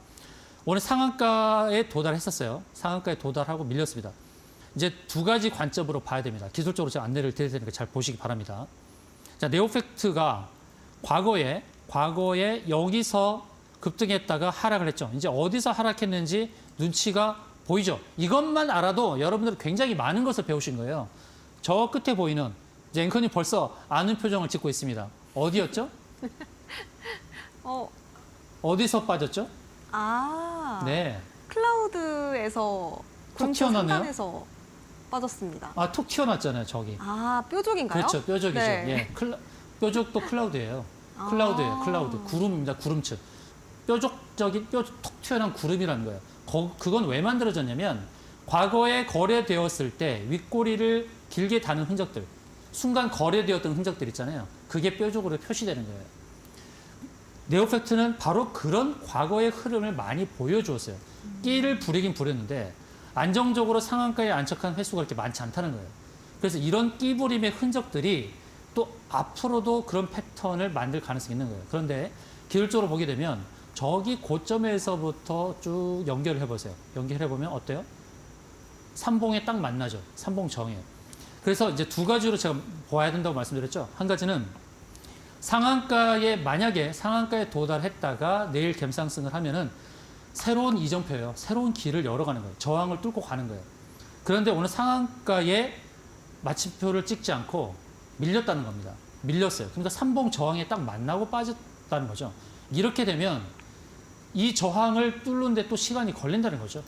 오늘 상한가에 도달했었어요. 상한가에 도달하고 밀렸습니다. 이제 두 가지 관점으로 봐야 됩니다. 기술적으로 제가 안내를 드릴 테니까 잘 보시기 바랍니다. 자, 네오팩트가 과거에 여기서 급등했다가 하락을 했죠. 이제 어디서 하락했는지 눈치가 보이죠. 이것만 알아도 여러분들은 굉장히 많은 것을 배우신 거예요. 저 끝에 보이는 이제 앵커님 벌써 아는 표정을 짓고 있습니다. 어디였죠? 어디서 빠졌죠? 네. 클라우드에서 툭 튀어나왔네요. 상단에서 빠졌습니다. 툭 튀어나왔잖아요, 저기. 뾰족인가요? 그렇죠, 뾰족이죠. 네. 예, 뾰족도 클라우드예요. 클라우드예요, 클라우드. 구름입니다, 구름층. 뾰족적인 툭 튀어나온 구름이라는 거예요. 그건 왜 만들어졌냐면 과거에 거래되었을 때 윗꼬리를 길게 다는 흔적들, 순간 거래되었던 흔적들 있잖아요. 그게 뾰족으로 표시되는 거예요. 네오팩트는 바로 그런 과거의 흐름을 많이 보여주었어요. 끼를 부리긴 부렸는데 안정적으로 상한가에 안착한 횟수가 그렇게 많지 않다는 거예요. 그래서 이런 끼부림의 흔적들이 또 앞으로도 그런 패턴을 만들 가능성이 있는 거예요. 그런데 기술적으로 보게 되면 저기 고점에서부터 쭉 연결을 해보세요. 연결해보면 어때요? 삼봉에 딱 만나죠. 삼봉정이에요. 그래서 이제 두 가지로 제가 봐야 된다고 말씀드렸죠. 한 가지는 만약에 상한가에 도달했다가 내일 갭상승을 하면은 새로운 이정표예요. 새로운 길을 열어가는 거예요. 저항을 뚫고 가는 거예요. 그런데 오늘 상한가에 마침표를 찍지 않고 밀렸다는 겁니다. 밀렸어요. 그러니까 삼봉 저항에 딱 만나고 빠졌다는 거죠. 이렇게 되면 이 저항을 뚫는데 또 시간이 걸린다는 거죠.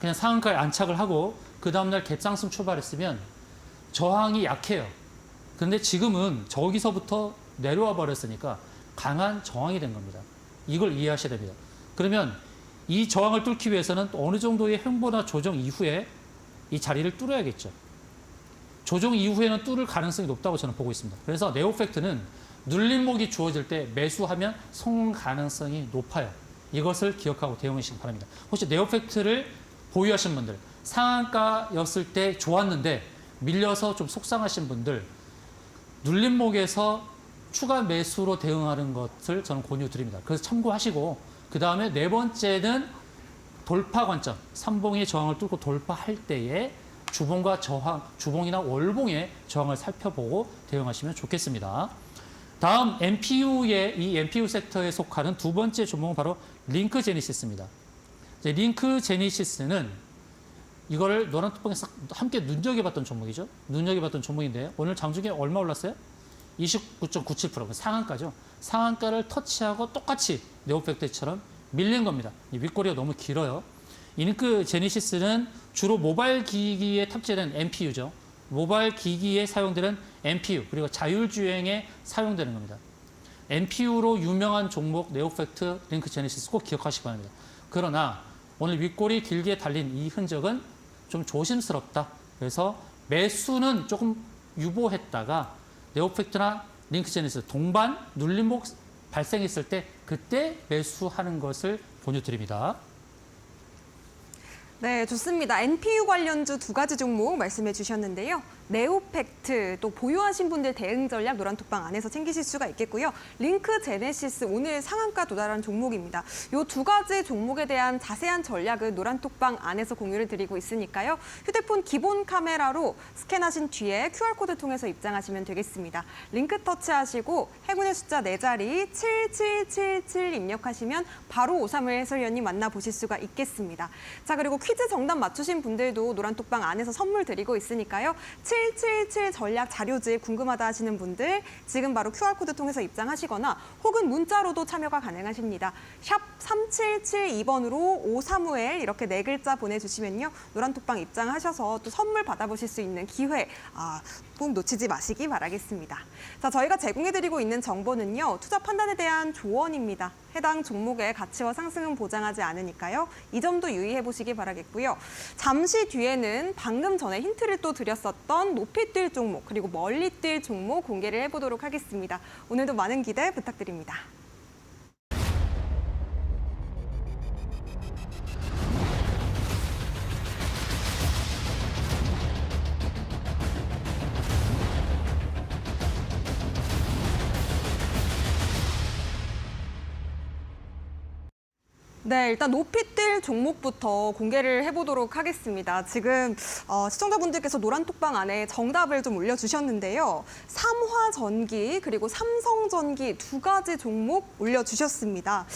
그냥 상한가에 안착을 하고 그 다음날 갭상승 출발했으면 저항이 약해요. 그런데 지금은 저기서부터 내려와 버렸으니까 강한 저항이 된 겁니다. 이걸 이해하셔야 됩니다. 그러면 이 저항을 뚫기 위해서는 어느 정도의 횡보나 조정 이후에 이 자리를 뚫어야겠죠. 조정 이후에는 뚫을 가능성이 높다고 저는 보고 있습니다. 그래서 네오팩트는 눌림목이 주어질 때 매수하면 성공 가능성이 높아요. 이것을 기억하고 대응해 주시기 바랍니다. 혹시 네오팩트를 보유하신 분들, 상한가였을 때 좋았는데 밀려서 좀 속상하신 분들, 눌림목에서 추가 매수로 대응하는 것을 저는 권유드립니다. 그래서 참고하시고 그 다음에 네 번째는 돌파 관점, 삼봉의 저항을 뚫고 돌파할 때에 주봉과 저항, 주봉이나 월봉의 저항을 살펴보고 대응하시면 좋겠습니다. 다음 MPU의 이 MPU 섹터에 속하는 두 번째 종목은 바로 링크 제니시스입니다. 링크 제니시스는 이거를 노란톡방에서 함께 눈여겨봤던 종목이죠. 눈여겨봤던 종목인데 오늘 장중에 얼마 올랐어요? 29.97%, 상한가죠. 상한가를 터치하고 똑같이 네오팩트처럼 밀린 겁니다. 이 윗꼬리가 너무 길어요. 링크 제니시스는 주로 모바일 기기에 탑재된 MPU죠. 모바일 기기에 사용되는 MPU 그리고 자율주행에 사용되는 겁니다. MPU로 유명한 종목 네오팩트 링크 제니시스 꼭 기억하시기 바랍니다. 그러나 오늘 윗꼬리 길게 달린 이 흔적은 좀 조심스럽다. 그래서 매수는 조금 유보했다가 네오팩트나 링크 제니시스 동반 눌림목 발생했을 때 그때 매수하는 것을 권유드립니다. 네, 좋습니다. NPU 관련주 두 가지 종목 말씀해 주셨는데요. 네오팩트, 또 보유하신 분들 대응 전략 노란톡방 안에서 챙기실 수가 있겠고요. 링크 제네시스 오늘 상한가 도달한 종목입니다. 이 두 가지 종목에 대한 자세한 전략은 노란톡방 안에서 공유를 드리고 있으니까요. 휴대폰 기본 카메라로 스캔하신 뒤에 QR코드 통해서 입장하시면 되겠습니다. 링크 터치하시고 행운의 숫자 4자리 7777 입력하시면 바로 오사물 해설위원님 만나보실 수가 있겠습니다. 자, 그리고 퀴즈 정답 맞추신 분들도 노란톡방 안에서 선물 드리고 있으니까요. 777 전략 자료집 궁금하다 하시는 분들 지금 바로 QR코드 통해서 입장하시거나 혹은 문자로도 참여가 가능하십니다. 샵 3772번으로 오사무엘 이렇게 네 글자 보내주시면요. 노란톡방 입장하셔서 또 선물 받아보실 수 있는 기회 꼭 놓치지 마시기 바라겠습니다. 자, 저희가 제공해드리고 있는 정보는요. 투자 판단에 대한 조언입니다. 해당 종목의 가치와 상승은 보장하지 않으니까요. 이 점도 유의해 보시기 바라겠고요. 잠시 뒤에는 방금 전에 힌트를 또 드렸었던 높이 뛸 종목 그리고 멀리 뛸 종목 공개를 해보도록 하겠습니다. 오늘도 많은 기대 부탁드립니다. 네, 일단 높이 뛸 종목부터 공개를 해보도록 하겠습니다. 지금 시청자분들께서 노란톡방 안에 정답을 좀 올려주셨는데요. 삼화전기 그리고 삼성전기 두 가지 종목 올려주셨습니다.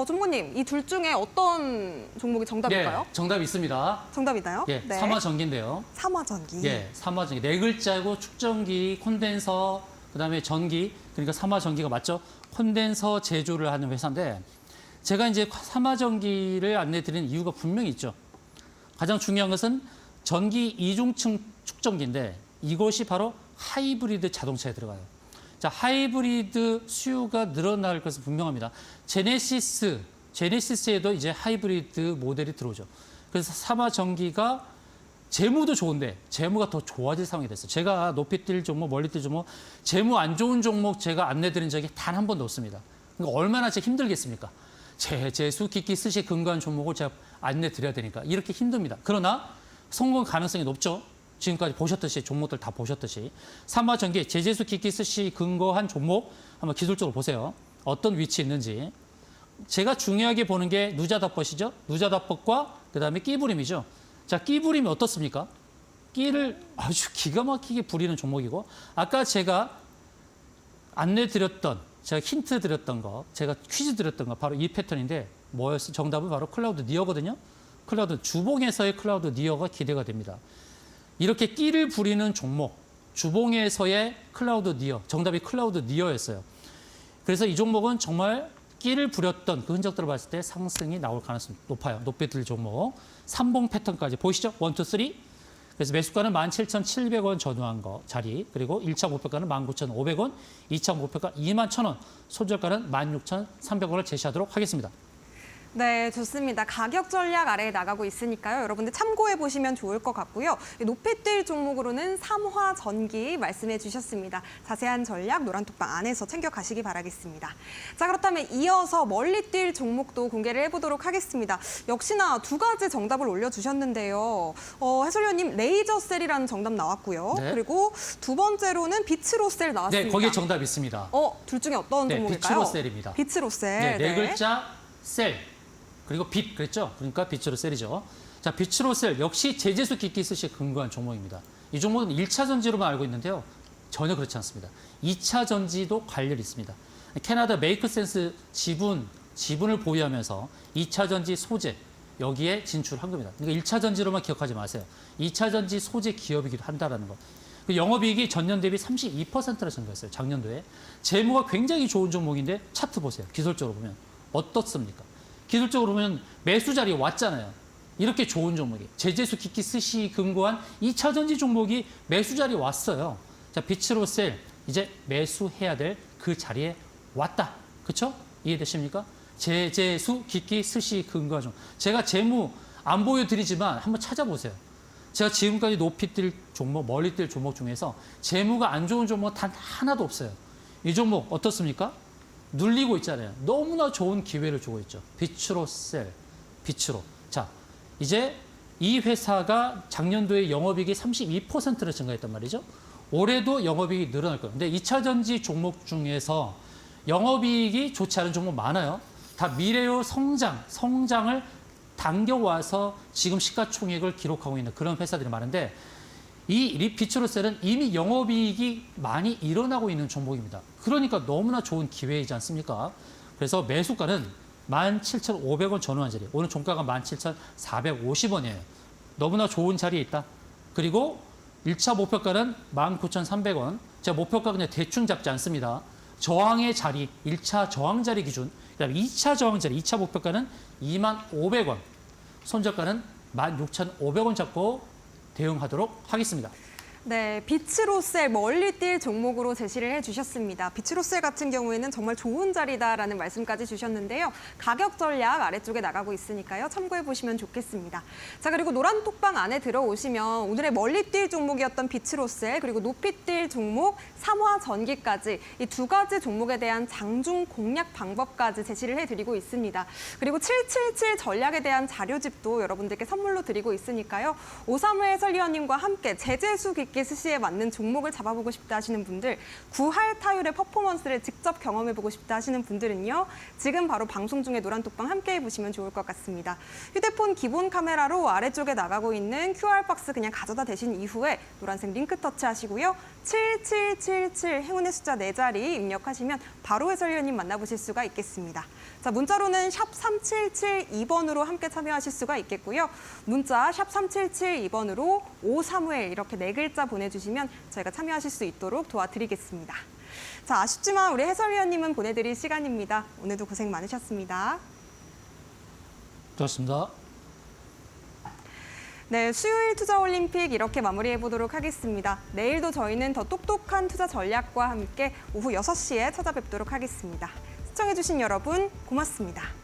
종무님, 이 둘 중에 어떤 종목이 정답일까요? 예, 정답이 있습니다. 정답이나요? 예, 네. 삼화전기인데요. 삼화전기. 예, 삼화전기. 네 글자고 축전기, 콘덴서, 그다음에 전기. 그러니까 삼화전기가 맞죠? 콘덴서 제조를 하는 회사인데 제가 이제 삼화전기를 안내드리는 이유가 분명히 있죠. 가장 중요한 것은 전기 이중층 축전기인데 이것이 바로 하이브리드 자동차에 들어가요. 자, 하이브리드 수요가 늘어날 것은 분명합니다. 제네시스에도 이제 하이브리드 모델이 들어오죠. 그래서 삼화전기가 재무도 좋은데 재무가 더 좋아질 상황이 됐어요. 제가 높이 뛸 종목, 멀리 뛸 종목, 재무 안 좋은 종목 제가 안내드린 적이 단 한 번도 없습니다. 그러니까 얼마나 제가 힘들겠습니까? 재수, 기기, 스시 근거한 종목을 제가 안내 드려야 되니까 이렇게 힘듭니다. 그러나 성공 가능성이 높죠. 지금까지 보셨듯이 종목들 다 보셨듯이 삼화전기, 제재수, 기기, 스시 근거한 종목 한번 기술적으로 보세요. 어떤 위치에 있는지. 제가 중요하게 보는 게 누자닷벗이죠. 누자닷벗과 그다음에 끼부림이죠. 자, 끼부림이 어떻습니까? 끼를 아주 기가 막히게 부리는 종목이고 아까 제가 안내 드렸던 제가 힌트 드렸던 거, 제가 퀴즈 드렸던 거 바로 이 패턴인데 뭐였어요? 정답은 바로 클라우드 니어거든요. 클라우드 주봉에서의 클라우드 니어가 기대가 됩니다. 이렇게 끼를 부리는 종목, 주봉에서의 클라우드 니어, 정답이 클라우드 니어였어요. 그래서 이 종목은 정말 끼를 부렸던 그 흔적들을 봤을 때 상승이 나올 가능성이 높아요. 높이 들 종목. 삼봉 패턴까지 보이시죠? 1, 2, 3. 그래서 매수가는 17,700원 전후한 거 자리, 그리고 1차 목표가는 19,500원, 2차 목표가 21,000원, 손절가는 16,300원을 제시하도록 하겠습니다. 네, 좋습니다. 가격 전략 아래에 나가고 있으니까요. 여러분들 참고해 보시면 좋을 것 같고요. 높이 뛸 종목으로는 삼화전기 말씀해 주셨습니다. 자세한 전략 노란톡방 안에서 챙겨가시기 바라겠습니다. 자, 그렇다면 이어서 멀리 뛸 종목도 공개를 해보도록 하겠습니다. 역시나 두 가지 정답을 올려주셨는데요. 해설위원님 레이저셀이라는 정답 나왔고요. 네. 그리고 두 번째로는 비츠로셀 나왔습니다. 네, 거기에 정답 있습니다. 둘 중에 어떤 네, 종목일까요? 비츠로셀입니다. 비츠로셀. 네, 네 글자 셀. 그리고 빛 그랬죠? 그러니까 비츠로셀이죠. 자, 비츠로셀 역시 제재수 기기스시에 근거한 종목입니다. 이 종목은 1차 전지로만 알고 있는데요. 전혀 그렇지 않습니다. 2차 전지도 관련이 있습니다. 캐나다 메이크센스 지분을 보유하면서 2차 전지 소재 여기에 진출한 겁니다. 그러니까 1차 전지로만 기억하지 마세요. 2차 전지 소재 기업이기도 한다라는 것. 그 영업이익이 전년 대비 32%나 증가했어요. 작년도에. 재무가 굉장히 좋은 종목인데 차트 보세요. 기술적으로 보면 어떻습니까? 기술적으로 보면 매수 자리에 왔잖아요. 이렇게 좋은 종목이. 제재수 기기 스시 근거한 2차 전지 종목이 매수 자리에 왔어요. 자, 비츠로셀 이제 매수해야 될 그 자리에 왔다. 그렇죠? 이해되십니까? 제재수 기기 스시 근거한 종목. 제가 재무 안 보여드리지만 한번 찾아보세요. 제가 지금까지 높이 뛸 종목, 멀리 뛸 종목 중에서 재무가 안 좋은 종목 단 하나도 없어요. 이 종목 어떻습니까? 눌리고 있잖아요. 너무나 좋은 기회를 주고 있죠. 비츠로셀, 비츠로. 자, 이제 이 회사가 작년도에 영업이익이 32%를 증가했단 말이죠. 올해도 영업이익이 늘어날 거예요. 근데 2차 전지 종목 중에서 영업이익이 좋지 않은 종목 많아요. 다 미래의 성장을 당겨와서 지금 시가총액을 기록하고 있는 그런 회사들이 많은데 이 비츠로셀은 이미 영업이익이 많이 일어나고 있는 종목입니다. 그러니까 너무나 좋은 기회이지 않습니까? 그래서 매수가는 17,500원 전후한 자리. 오늘 종가가 17,450원이에요. 너무나 좋은 자리에 있다. 그리고 1차 목표가는 19,300원. 제가 목표가 그냥 대충 잡지 않습니다. 저항의 자리, 1차 저항 자리 기준. 그다음에 2차 저항 자리, 2차 목표가는 25,500원. 손절가는 16,500원 잡고 대응하도록 하겠습니다. 네, 비츠로셀 멀리 뛸 종목으로 제시를 해주셨습니다. 비츠로셀 같은 경우에는 정말 좋은 자리다라는 말씀까지 주셨는데요. 가격 전략 아래쪽에 나가고 있으니까요. 참고해 보시면 좋겠습니다. 자, 그리고 노란 톡방 안에 들어오시면 오늘의 멀리 뛸 종목이었던 비츠로셀 그리고 높이 뛸 종목 삼화전기까지 이 두 가지 종목에 대한 장중 공략 방법까지 제시를 해드리고 있습니다. 그리고 777 전략에 대한 자료집도 여러분들께 선물로 드리고 있으니까요. 오사무 해설위원님과 함께 제재수 깊게 스시에 맞는 종목을 잡아보고 싶다 하시는 분들, 구할 타율의 퍼포먼스를 직접 경험해보고 싶다 하시는 분들은요. 지금 바로 방송 중에 노란톡방 함께 해보시면 좋을 것 같습니다. 휴대폰 기본 카메라로 아래쪽에 나가고 있는 QR박스 그냥 가져다 대신 이후에 노란색 링크 터치하시고요. 7777 행운의 숫자 4자리 입력하시면 바로 해설위원님 만나보실 수가 있겠습니다. 자, 문자로는 샵 3772번으로 함께 참여하실 수가 있겠고요. 문자 샵 3772번으로 531 이렇게 4글자 보내주시면 저희가 참여하실 수 있도록 도와드리겠습니다. 자, 아쉽지만 우리 해설위원님은 보내드릴 시간입니다. 오늘도 고생 많으셨습니다. 좋습니다. 네, 수요일 투자올림픽 이렇게 마무리해보도록 하겠습니다. 내일도 저희는 더 똑똑한 투자 전략과 함께 오후 6시에 찾아뵙도록 하겠습니다. 시청해주신 여러분 고맙습니다.